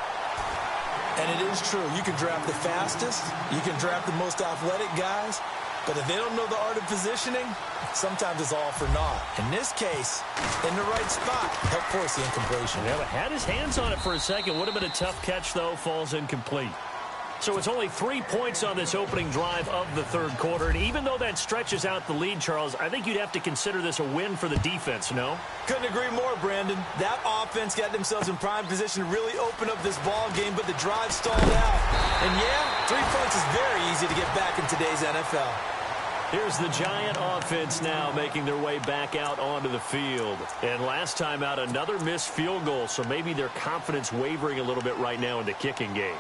And it is true. You can draft the fastest. You can draft the most athletic guys. But if they don't know the art of positioning, sometimes it's all for naught. In this case, in the right spot, helped force the incompletion. Yeah, but had his hands on it for a second. Would have been a tough catch, though. Falls incomplete. So it's only 3 points on this opening drive of the 3rd quarter. And even though that stretches out the lead, Charles, I think you'd have to consider this a win for the defense, no? Couldn't agree more, Brandon. That offense got themselves in prime position to really open up this ball game, but the drive stalled out. And yeah, 3 points is very easy to get back in today's NFL. Here's the Giant offense now making their way back out onto the field. And last time out, another missed field goal, so maybe their confidence wavering a little bit right now in the kicking game.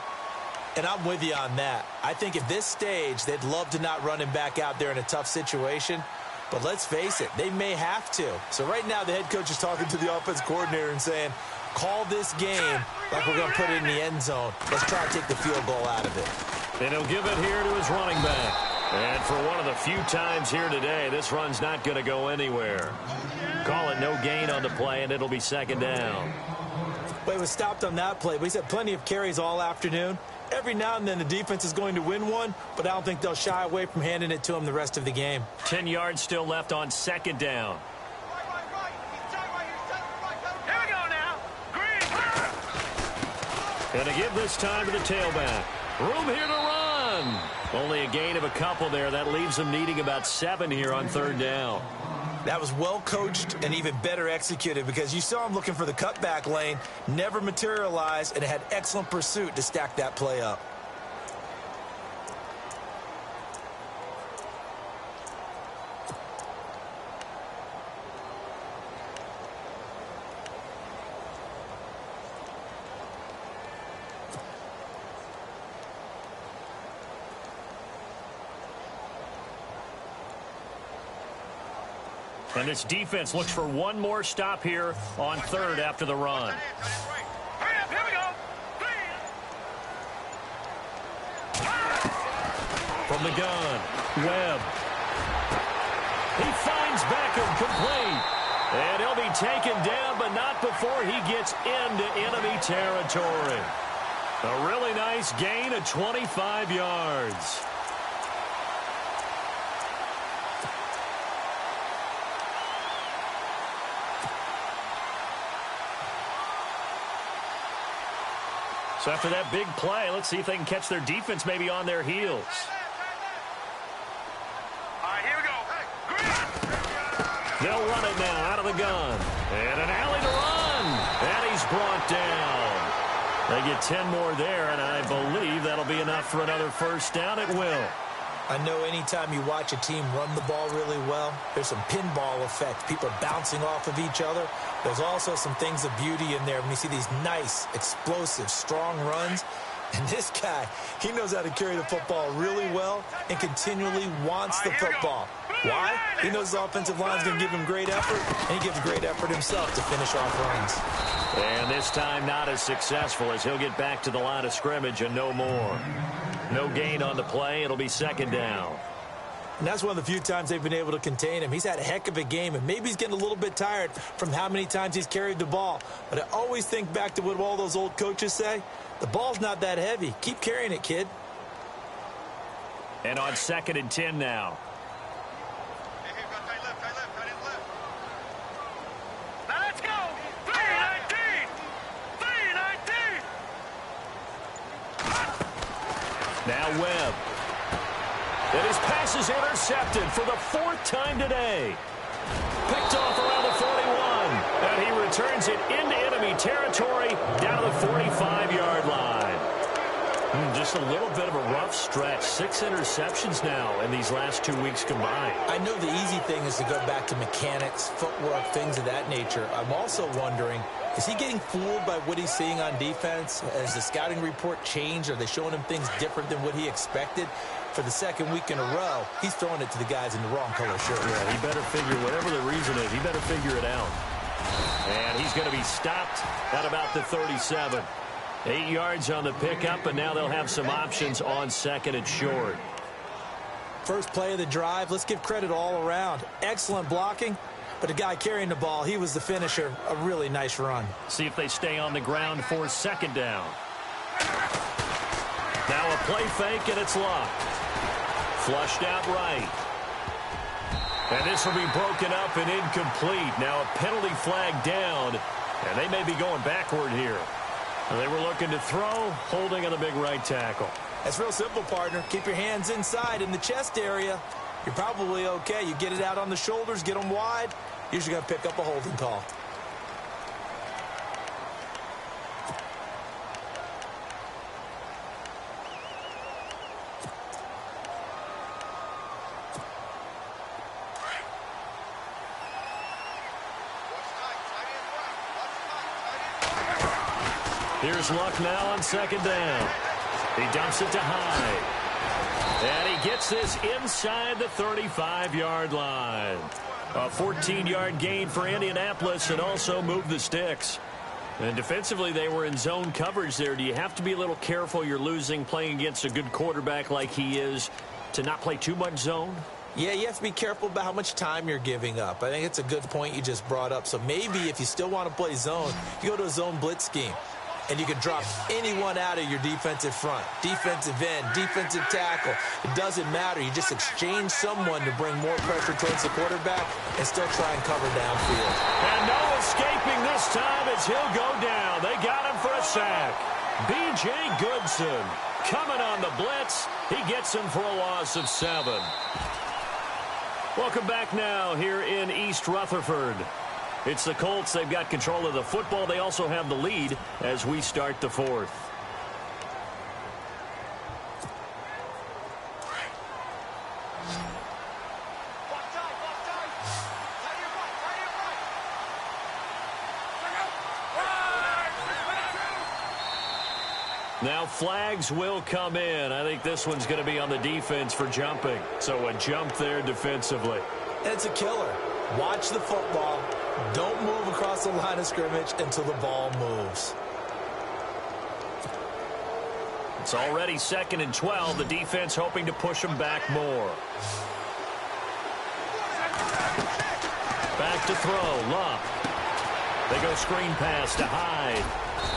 And I'm with you on that. I think at this stage, they'd love to not run him back out there in a tough situation. But let's face it, they may have to. So right now, the head coach is talking to the offense coordinator and saying, call this game like we're going to put it in the end zone. Let's try to take the field goal out of it. And he'll give it here to his running back. And for one of the few times here today, this run's not going to go anywhere. Call it no gain on the play, and it'll be 2nd down. Well, he was stopped on that play, but he's had plenty of carries all afternoon. Every now and then the defense is going to win one, but I don't think they'll shy away from handing it to him the rest of the game. 10 yards still left on 2nd down. Here we go now. Green. And to give this time to the tailback. Room here to run. Only a gain of a couple there. That leaves them needing about 7 here on 3rd down. That was well coached and even better executed because you saw him looking for the cutback lane, never materialized, and had excellent pursuit to stack that play up. And this defense looks for one more stop here on 3rd after the run. Hurry up, here we go. From the gun, Webb. He finds Beckham complete. And he'll be taken down, but not before he gets into enemy territory. A really nice gain of 25 yards. So after that big play, let's see if they can catch their defense maybe on their heels. All right, here we go. They'll run it now out of the gun. And an alley to run. And he's brought down. They get 10 more there, and I believe that'll be enough for another 1st down. It will. I know anytime you watch a team run the ball really well, there's some pinball effect. People are bouncing off of each other. There's also some things of beauty in there when you see these nice, explosive, strong runs. And this guy, he knows how to carry the football really well and continually wants the football. Why? He knows the offensive line's going to give him great effort, and he gives great effort himself to finish off runs. And this time not as successful as he'll get back to the line of scrimmage and no more. No gain on the play. It'll be second down. And that's one of the few times they've been able to contain him. He's had a heck of a game, and maybe he's getting a little bit tired from how many times he's carried the ball. But I always think back to what all those old coaches say. The ball's not that heavy. Keep carrying it, kid. And on 2nd and 10 now. Now let's go. 319. 319. Now Webb. And his pass is intercepted for the 4th time today. Picked off around the 41. And he returns it into enemy territory down to the 45-yard line. Just a little bit of a rough stretch. 6 interceptions now in these last 2 weeks combined. I know the easy thing is to go back to mechanics, footwork, things of that nature. I'm also wondering, is he getting fooled by what he's seeing on defense? Has the scouting report changed? Are they showing him things different than what he expected? For the 2nd week in a row, he's throwing it to the guys in the wrong color shirt. Yeah, he better figure, whatever the reason is, he better figure it out. And he's going to be stopped at about the 37. 8 yards on the pickup, and now they'll have some options on 2nd and short. First play of the drive, let's give credit all around. Excellent blocking, but the guy carrying the ball, he was the finisher. A really nice run. See if they stay on the ground for 2nd down. Now a play fake, and it's locked. Flushed out right. And this will be broken up and incomplete. Now a penalty flag down, and they may be going backward here. And they were looking to throw, holding on the big right tackle. That's real simple, partner. Keep your hands inside in the chest area. You're probably okay. You get it out on the shoulders, get them wide. Usually going to pick up a holding call. Here's Luck now on 2nd down. He dumps it to Hyde. And he gets this inside the 35-yard line. A 14-yard gain for Indianapolis and also moved the sticks. And defensively, they were in zone coverage there. Do you have to be a little careful you're losing playing against a good quarterback like he is to not play too much zone? Yeah, you have to be careful about how much time you're giving up. I think it's a good point you just brought up. So maybe if you still want to play zone, you go to a zone blitz scheme. And you can drop anyone out of your defensive front, defensive end, defensive tackle. It doesn't matter. You just exchange someone to bring more pressure towards the quarterback and still try and cover downfield. And no escaping this time as he'll go down. They got him for a sack. B.J. Goodson coming on the blitz. He gets him for a loss of 7. Welcome back now here in East Rutherford. It's the Colts. They've got control of the football. They also have the lead as we start the 4th. Now flags will come in. I think this one's going to be on the defense for jumping. So a jump there defensively. It's a killer. Watch the football. Don't move across the line of scrimmage until the ball moves. It's already 2nd and 12. The defense hoping to push them back more. Back to throw. Luck. They go screen pass to Hyde.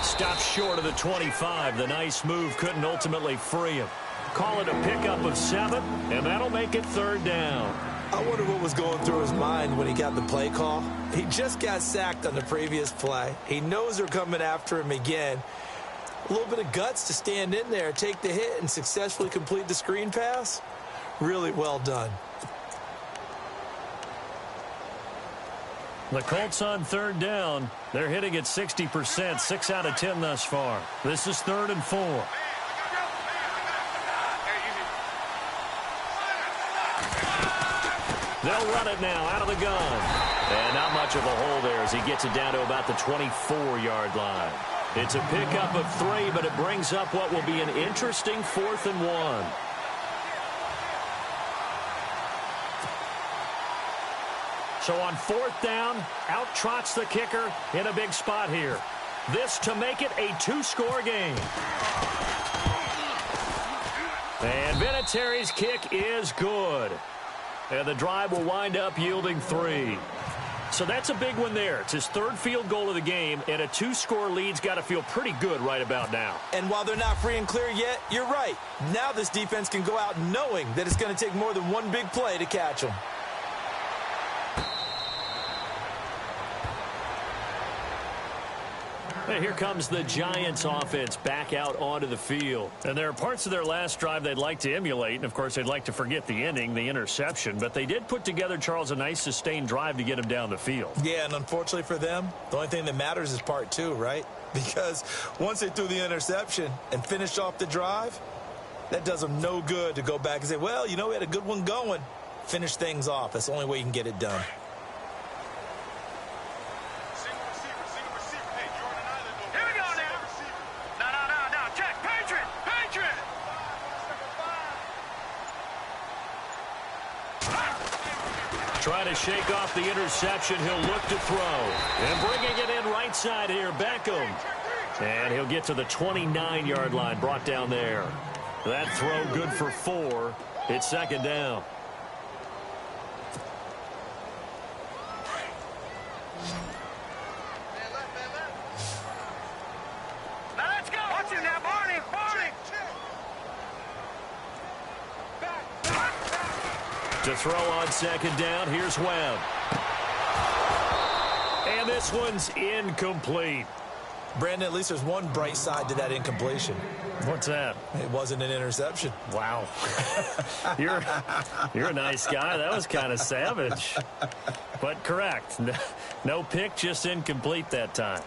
Stops short of the 25. The nice move couldn't ultimately free him. Call it a pickup of 7, and that'll make it 3rd down. I wonder what was going through his mind when he got the play call. He just got sacked on the previous play. He knows they're coming after him again. A little bit of guts to stand in there, take the hit, and successfully complete the screen pass. Really well done. The Colts on 3rd down. They're hitting at 60%, 6 out of 10 thus far. This is 3rd and 4. They'll run it now out of the gun. And not much of a hole there as he gets it down to about the 24-yard line. It's a pickup of 3, but it brings up what will be an interesting 4th and 1. So on 4th down, out trots the kicker in a big spot here. This to make it a 2-score game. And Vinatieri's kick is good. And the drive will wind up yielding 3. So that's a big one there. It's his 3rd field goal of the game, and a 2-score lead's got to feel pretty good right about now. And while they're not free and clear yet, you're right. Now this defense can go out knowing that it's going to take more than one big play to catch them. And here comes the Giants offense back out onto the field. And there are parts of their last drive they'd like to emulate. And, of course, they'd like to forget the ending, the interception. But they did put together, Charles, a nice sustained drive to get him down the field. Yeah, and unfortunately for them, the only thing that matters is part 2, right? Because once they threw the interception and finished off the drive, that does them no good to go back and say, well, you know, we had a good one going. Finish things off. That's the only way you can get it done. Trying to shake off the interception. He'll look to throw. And bringing it in right side here, Beckham. And he'll get to the 29-yard line, brought down there. That throw good for 4. It's 2nd down. Now let's go. Watch him now, Barney. Barney. To throw on 2nd down, here's Webb. And this one's incomplete. Brandon, at least there's one bright side to that incompletion. What's that? It wasn't an interception. Wow. You're a nice guy. That was kind of savage. But correct. No pick, just incomplete that time.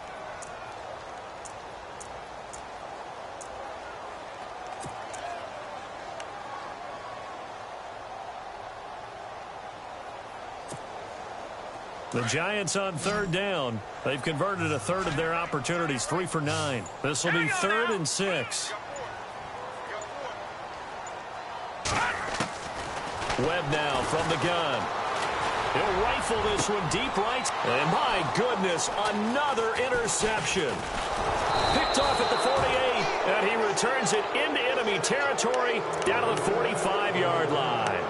The Giants on 3rd down. They've converted a 1/3 of their opportunities, 3 for 9. This will be 3rd and 6. Webb now from the gun. He'll rifle this one deep right. And my goodness, another interception. Picked off at the 48, and he returns it into enemy territory down to the 45-yard line.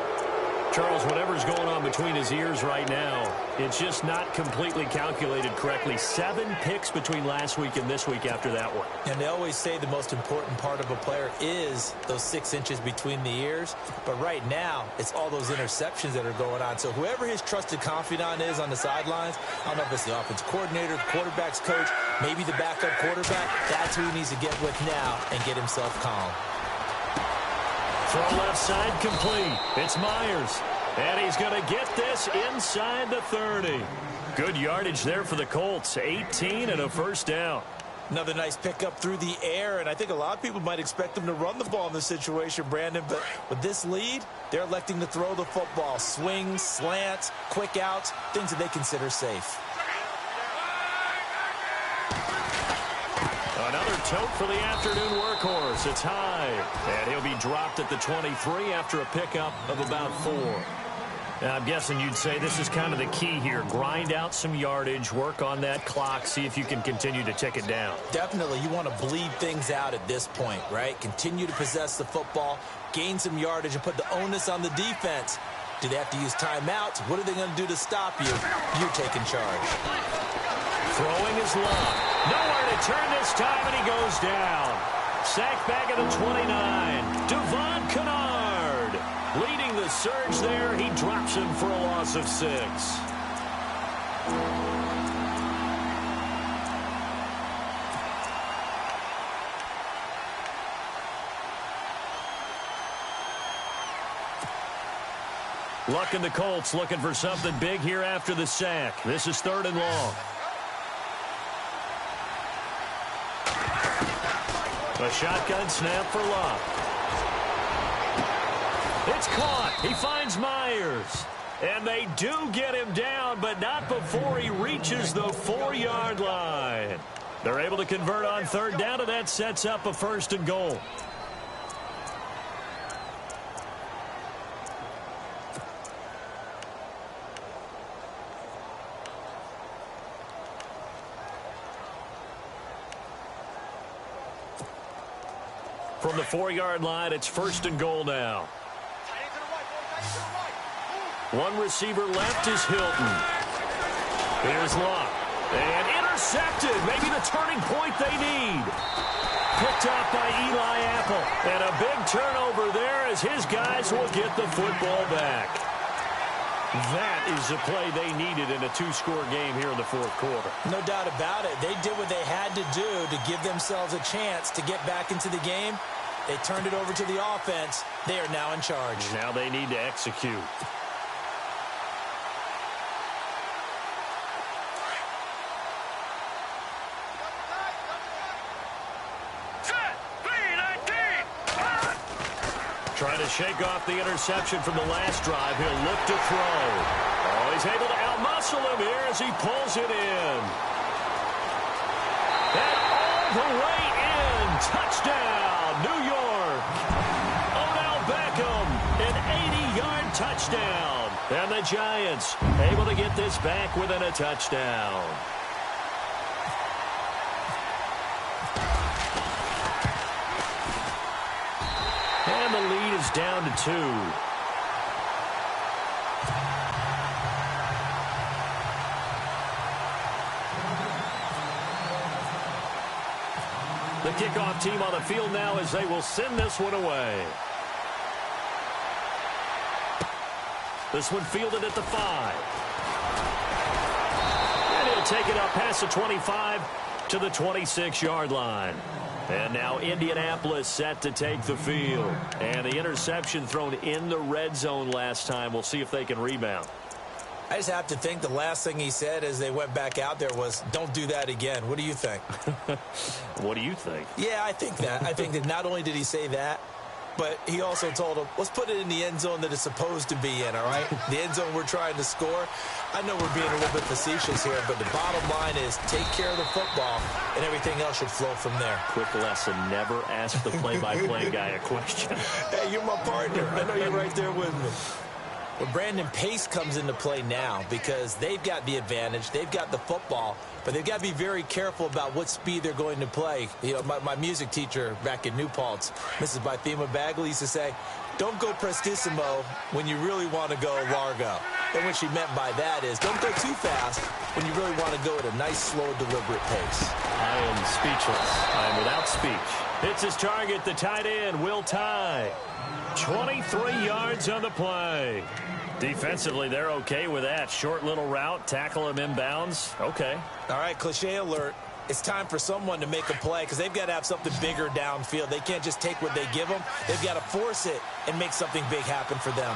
Charles, whatever's going on between his ears right now, it's just not completely calculated correctly. 7 picks between last week and this week after that one. And they always say the most important part of a player is those 6 inches between the ears. But right now, it's all those interceptions that are going on. So whoever his trusted confidant is on the sidelines, I don't know if it's the offense coordinator, the quarterback's coach, maybe the backup quarterback, that's who he needs to get with now and get himself calm. Throw left side complete. It's Myers. And he's going to get this inside the 30. Good yardage there for the Colts. 18 and a 1st down. Another nice pickup through the air, and I think a lot of people might expect them to run the ball in this situation, Brandon, but with this lead, they're electing to throw the football. Swings, slants, quick outs, things that they consider safe. Another tote for the afternoon workhorse. It's high, and he'll be dropped at the 23 after a pickup of about 4. Now, I'm guessing you'd say this is kind of the key here. Grind out some yardage, work on that clock, see if you can continue to tick it down. Definitely. You want to bleed things out at this point, right? Continue to possess the football, gain some yardage, and put the onus on the defense. Do they have to use timeouts? What are they going to do to stop you? You're taking charge. Throwing is long. Nowhere to turn this time, and he goes down. Sacked back at the 29. Devon Kennard leading the surge there. He drops him for a loss of 6. Luck in the Colts looking for something big here after the sack. This is 3rd and long. A shotgun snap for Luck. It's caught. He finds Myers. And they do get him down, but not before he reaches the 4-yard line. They're able to convert on third down, and that sets up a 1st and goal. From the 4-yard line, it's 1st and goal now. One receiver left is Hilton. Here's Locke. And intercepted. Maybe the turning point they need. Picked up by Eli Apple. And a big turnover there as his guys will get the football back. That is the play they needed in a 2-score game here in the 4th quarter. No doubt about it. They did what they had to do to give themselves a chance to get back into the game. They turned it over to the offense. They are now in charge. Now they need to execute. Trying to shake off the interception from the last drive. He'll look to throw. Oh, he's able to outmuscle him here as he pulls it in. And all the way in. Touchdown, New York. Odell Beckham, an 80-yard touchdown. And the Giants able to get this back within a touchdown. And the lead is down to 2. The kickoff team on the field now as they will send this one away. This one fielded at the 5. And he'll take it up past the 25 to the 26-yard line. And now Indianapolis set to take the field. And the interception thrown in the red zone last time. We'll see if they can rebound. I just have to think the last thing he said as they went back out there was, don't do that again. What do you think? What do you think? Yeah, I think that. I think that not only did he say that, but he also told him, let's put it in the end zone that it's supposed to be in, all right? The end zone we're trying to score. I know we're being a little bit facetious here, but the bottom line is take care of the football, and everything else should flow from there. Quick lesson, never ask the play-by-play guy a question. Hey, you're my partner. I know you're right there with me. Well, Brandon, pace comes into play now because they've got the advantage. They've got the football, but they've got to be very careful about what speed they're going to play. You know, my music teacher back in New Paltz, Mrs. Bythema Bagley, used to say, don't go prestissimo when you really want to go largo. And what she meant by that is don't go too fast when you really want to go at a nice, slow, deliberate pace. I am speechless. I am without speech. Hits his target, the tight end, Will Tye. 23 yards on the play. Defensively, they're okay with that. Short little route, tackle him inbounds. Okay. All right, cliche alert. It's time for someone to make a play because they've got to have something bigger downfield. They can't just take what they give them. They've got to force it and make something big happen for them.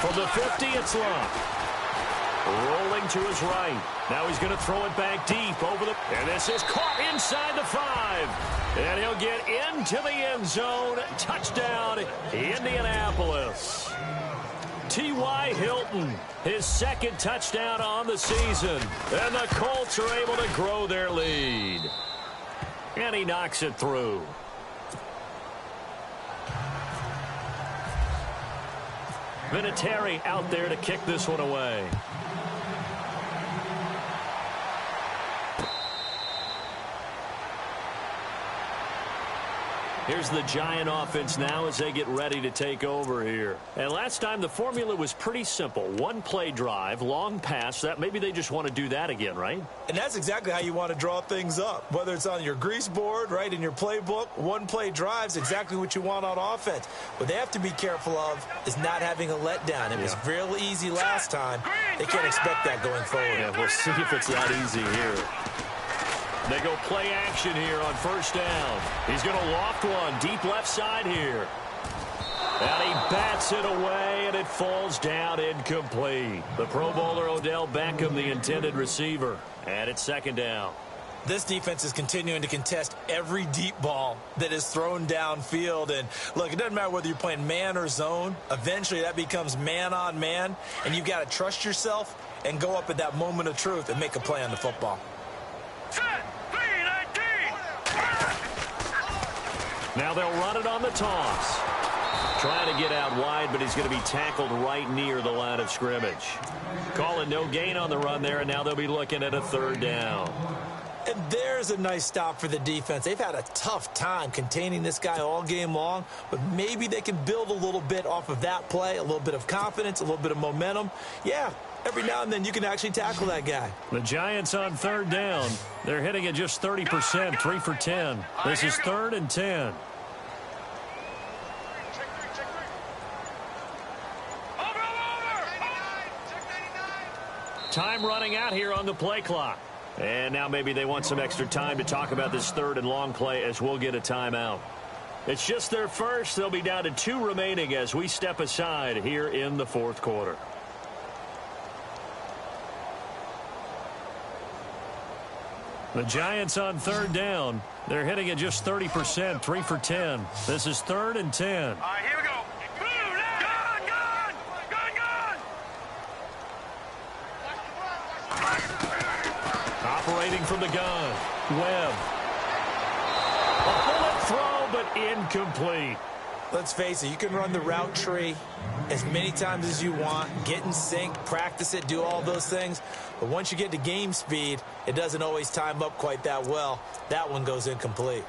From the 50, it's Locke. Rolling to his right. Now he's going to throw it back deep over the... And this is caught inside the 5. And he'll get into the end zone. Touchdown, Indianapolis. T.Y. Hilton, his 2nd touchdown on the season. And the Colts are able to grow their lead. And he knocks it through. Vinatieri out there to kick this one away. Here's the Giant offense now as they get ready to take over here. And last time the formula was pretty simple. One play drive, long pass. That maybe they just want to do that again, right? And that's exactly how you want to draw things up. Whether it's on your grease board, right, in your playbook, one play drive's exactly what you want on offense. What they have to be careful of is not having a letdown. It was real easy last time. They can't expect that going forward. Yeah, we'll see if it's that easy here. They go play action here on 1st down. He's going to loft one deep left side here. And he bats it away, and it falls down incomplete. The Pro Bowler Odell Beckham, the intended receiver. And it's 2nd down. This defense is continuing to contest every deep ball that is thrown downfield. And, look, it doesn't matter whether you're playing man or zone. Eventually, that becomes man on man, and you've got to trust yourself and go up at that moment of truth and make a play on the football. Set. 3-19. Now they'll run it on the toss. Trying to get out wide, but he's going to be tackled right near the line of scrimmage. Calling no gain on the run there, and now they'll be looking at a third down. And there's a nice stop for the defense. They've had a tough time containing this guy all game long, but maybe they can build a little bit off of that play, a little bit of confidence, a little bit of momentum. Yeah, every now and then you can actually tackle that guy. The Giants on third down. They're hitting at just 30%, 3 for 10. This is 3rd and 10. Time running out here on the play clock. And now maybe they want some extra time to talk about this 3rd and long play as we'll get a timeout. It's just their first. They'll be down to 2 remaining as we step aside here in the 4th quarter. The Giants on third down. They're hitting at just 30%, 3 for 10. This is 3rd and 10. All right, here we go. Operating from the gun, Webb. A bullet throw, but incomplete. Let's face it, you can run the route tree as many times as you want, get in sync, practice it, do all those things. But once you get to game speed, it doesn't always time up quite that well. That one goes incomplete.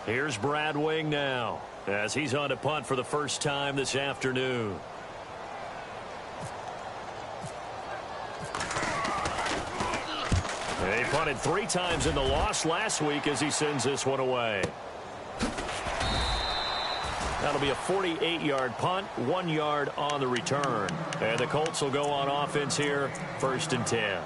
Here's Brad Wing now as he's on to punt for the first time this afternoon. They punted 3 times in the loss last week as he sends this one away. That'll be a 48-yard punt, 1 yard on the return. And the Colts will go on offense here, 1st and 10.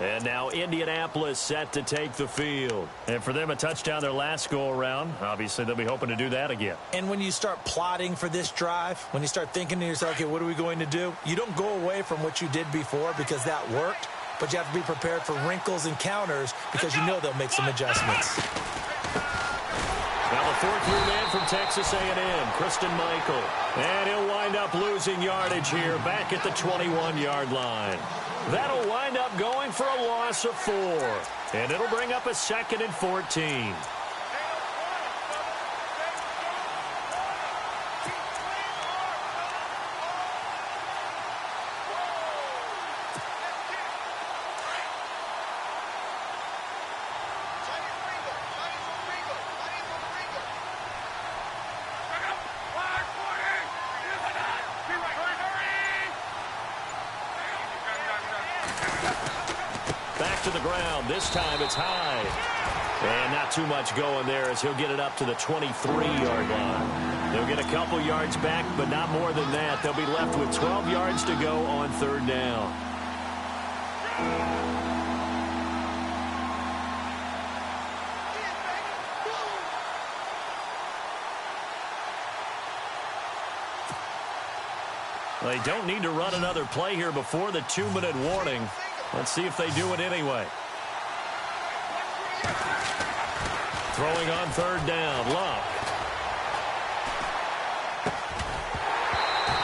And now Indianapolis set to take the field. And for them, a touchdown their last go-around. Obviously, they'll be hoping to do that again. And when you start plotting for this drive, when you start thinking to yourself, okay, what are we going to do? You don't go away from what you did before because that worked, but you have to be prepared for wrinkles and counters because you know they'll make some adjustments. Now the 4th-year man from Texas A&M, Christian Michael. And he'll wind up losing yardage here back at the 21-yard line. That'll wind up going for a loss of 4. And it'll bring up a 2nd and 14. To the ground. This time it's high. And not too much going there as he'll get it up to the 23-yard line. They'll get a couple yards back, but not more than that. They'll be left with 12 yards to go on 3rd down. They don't need to run another play here before the 2-minute warning. Let's see if they do it anyway. Throwing on 3rd down, Luck.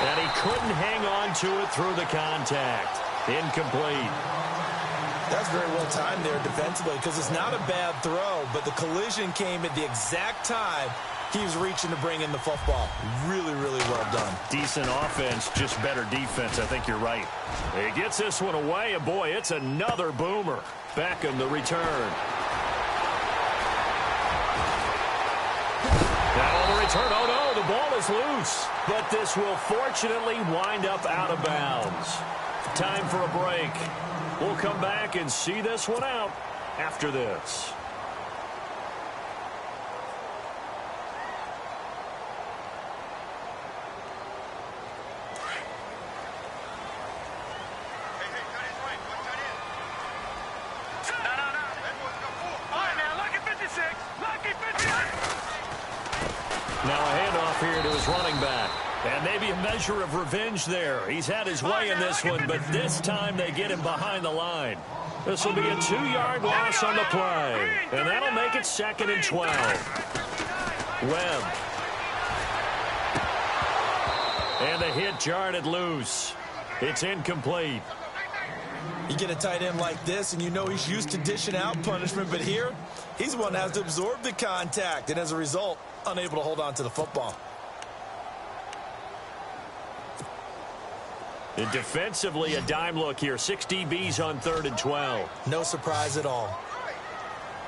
And he couldn't hang on to it through the contact. Incomplete. That's very well timed there defensively because it's not a bad throw, but the collision came at the exact time he was reaching to bring in the football. Really, really well done. Decent offense, just better defense. I think you're right. He gets this one away, and boy, it's another boomer. Beckham the return. Now on the return. Oh, no, the ball is loose. But this will fortunately wind up out of bounds. Time for a break. We'll come back and see this one out after this. Now a handoff here to his running back. And maybe a measure of revenge there. He's had his way in this one, but this time they get him behind the line. This will be a 2-yard loss on the play. And that'll make it 2nd and 12. Webb. And the hit jarred it loose. It's incomplete. You get a tight end like this, and you know he's used to dishing out punishment, but here, he's the one that has to absorb the contact, and as a result, unable to hold on to the football. And defensively, a dime look here. 6 DBs on 3rd and 12. No surprise at all.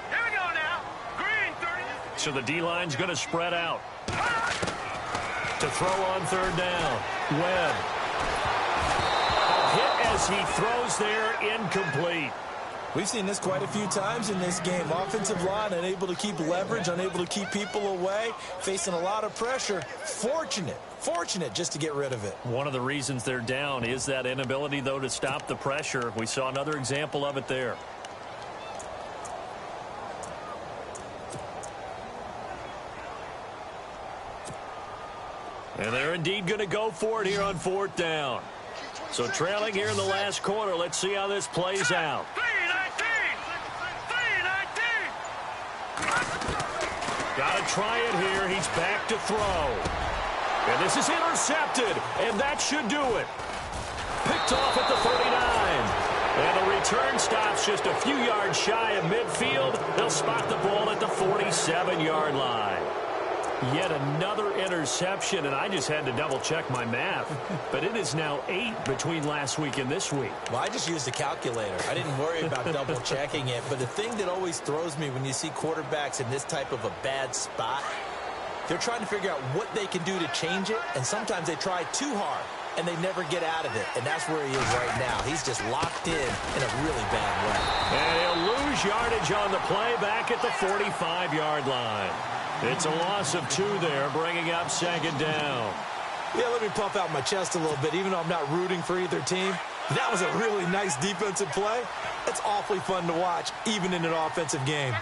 Here we go now. Green 30. So the D-line's going to spread out. To throw on 3rd down. Webb. A hit as he throws there, incomplete. We've seen this quite a few times in this game. Offensive line unable to keep leverage, unable to keep people away, facing a lot of pressure. Fortunate just to get rid of it. One of the reasons they're down is that inability, though, to stop the pressure. We saw another example of it there. And they're indeed going to go for it here on 4th down. So trailing here in the last quarter. Let's see how this plays out. 3-19. Got to try it here. He's back to throw. And this is intercepted, and that should do it. Picked off at the 39. And the return stops just a few yards shy of midfield. They'll spot the ball at the 47-yard line. Yet another interception, and I just had to double-check my math. But it is now 8 between last week and this week. Well, I just used a calculator. I didn't worry about double-checking it. But the thing that always throws me when you see quarterbacks in this type of a bad spot, they're trying to figure out what they can do to change it, and sometimes they try too hard, and they never get out of it. And that's where he is right now. He's just locked in a really bad way. And he'll lose yardage on the play back at the 45-yard line. It's a loss of 2 there, bringing up 2nd down. Yeah, let me puff out my chest a little bit, even though I'm not rooting for either team. That was a really nice defensive play. It's awfully fun to watch, even in an offensive game.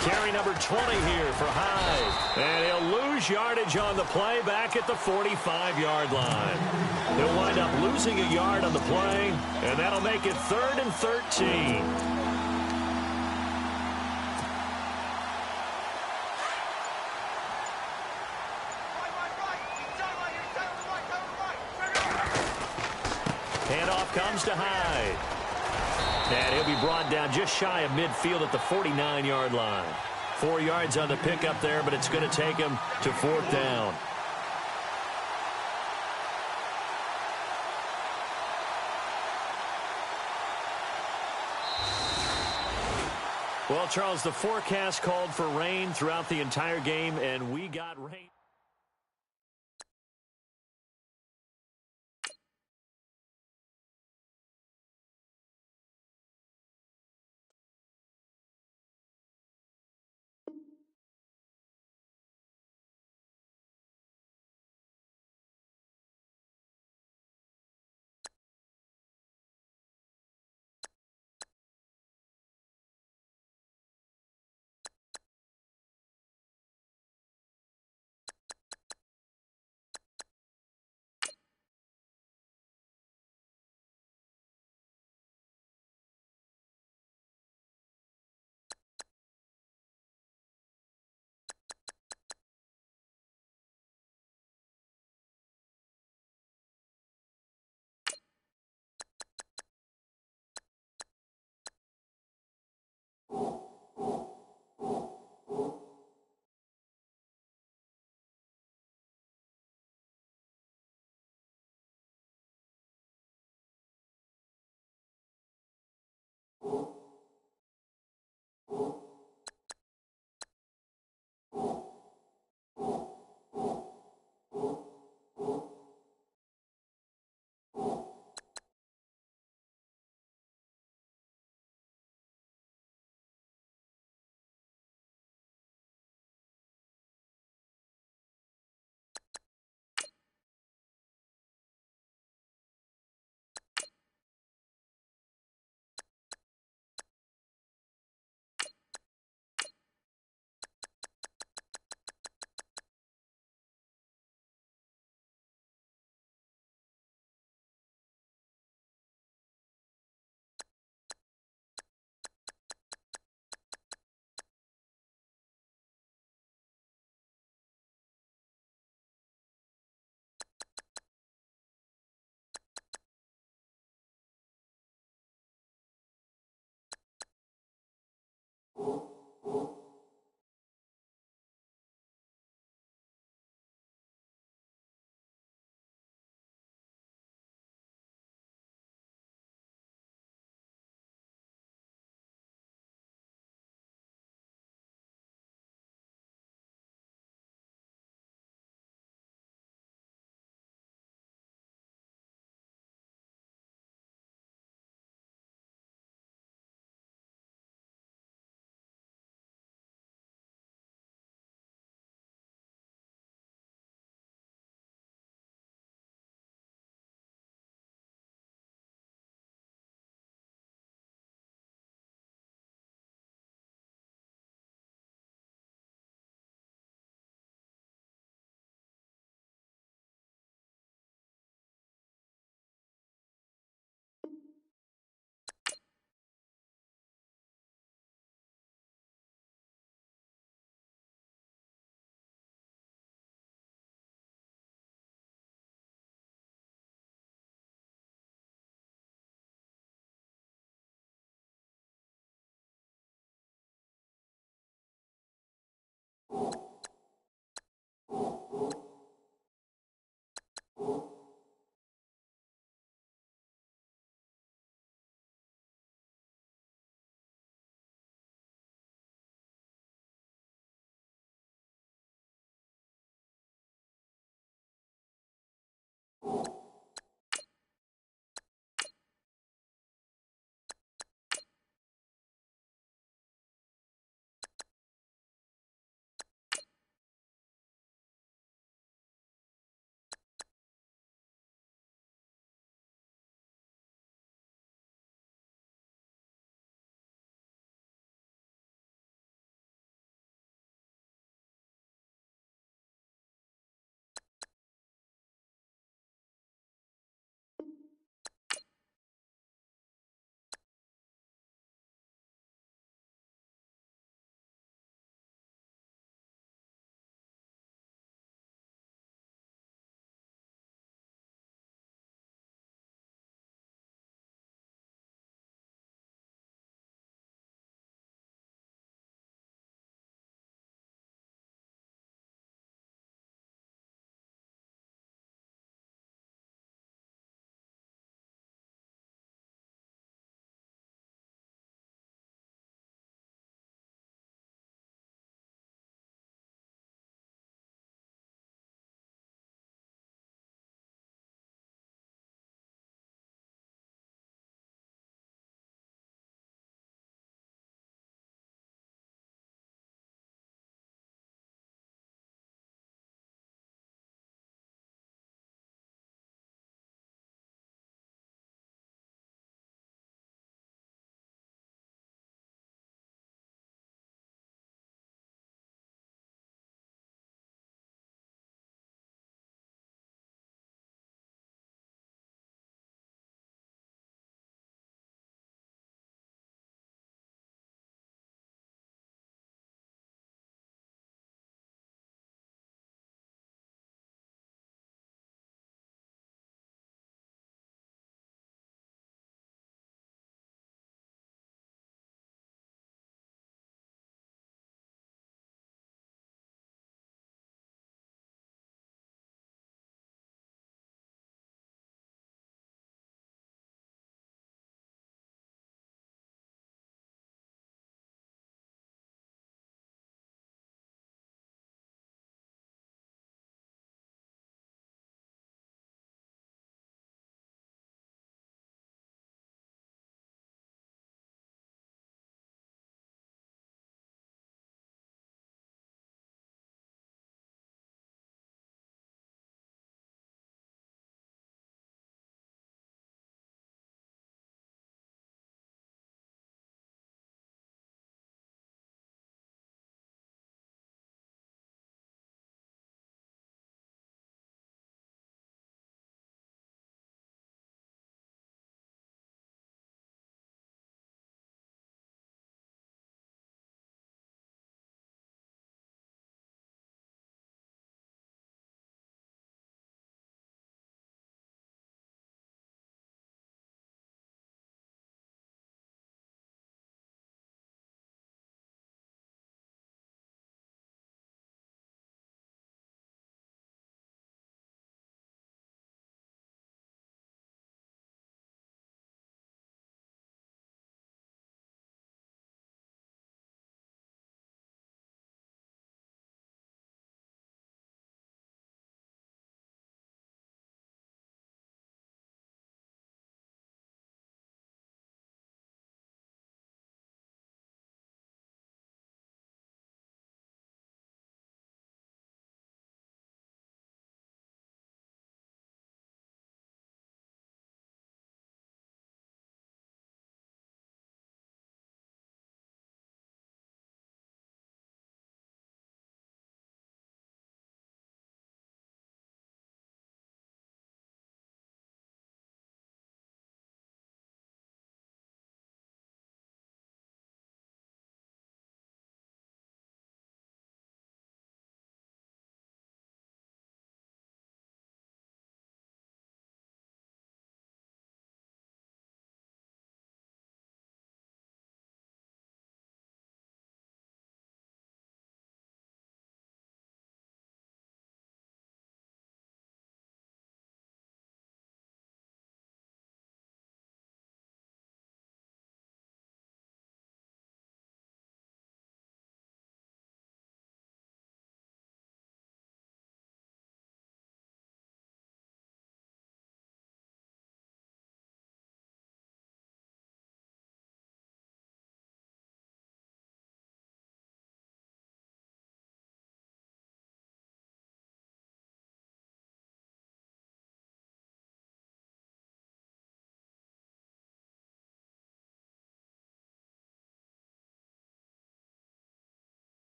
Carry number 20 here for Hyde. And he'll lose yardage on the play back at the 45-yard line. He'll wind up losing a yard on the play, and that'll make it 3rd and 13. Handoff comes to Hyde. And he'll be brought down just shy of midfield at the 49-yard line. 4 yards on the pickup there, but it's going to take him to 4th down. Well, Charles, the forecast called for rain throughout the entire game, and we got rain. it.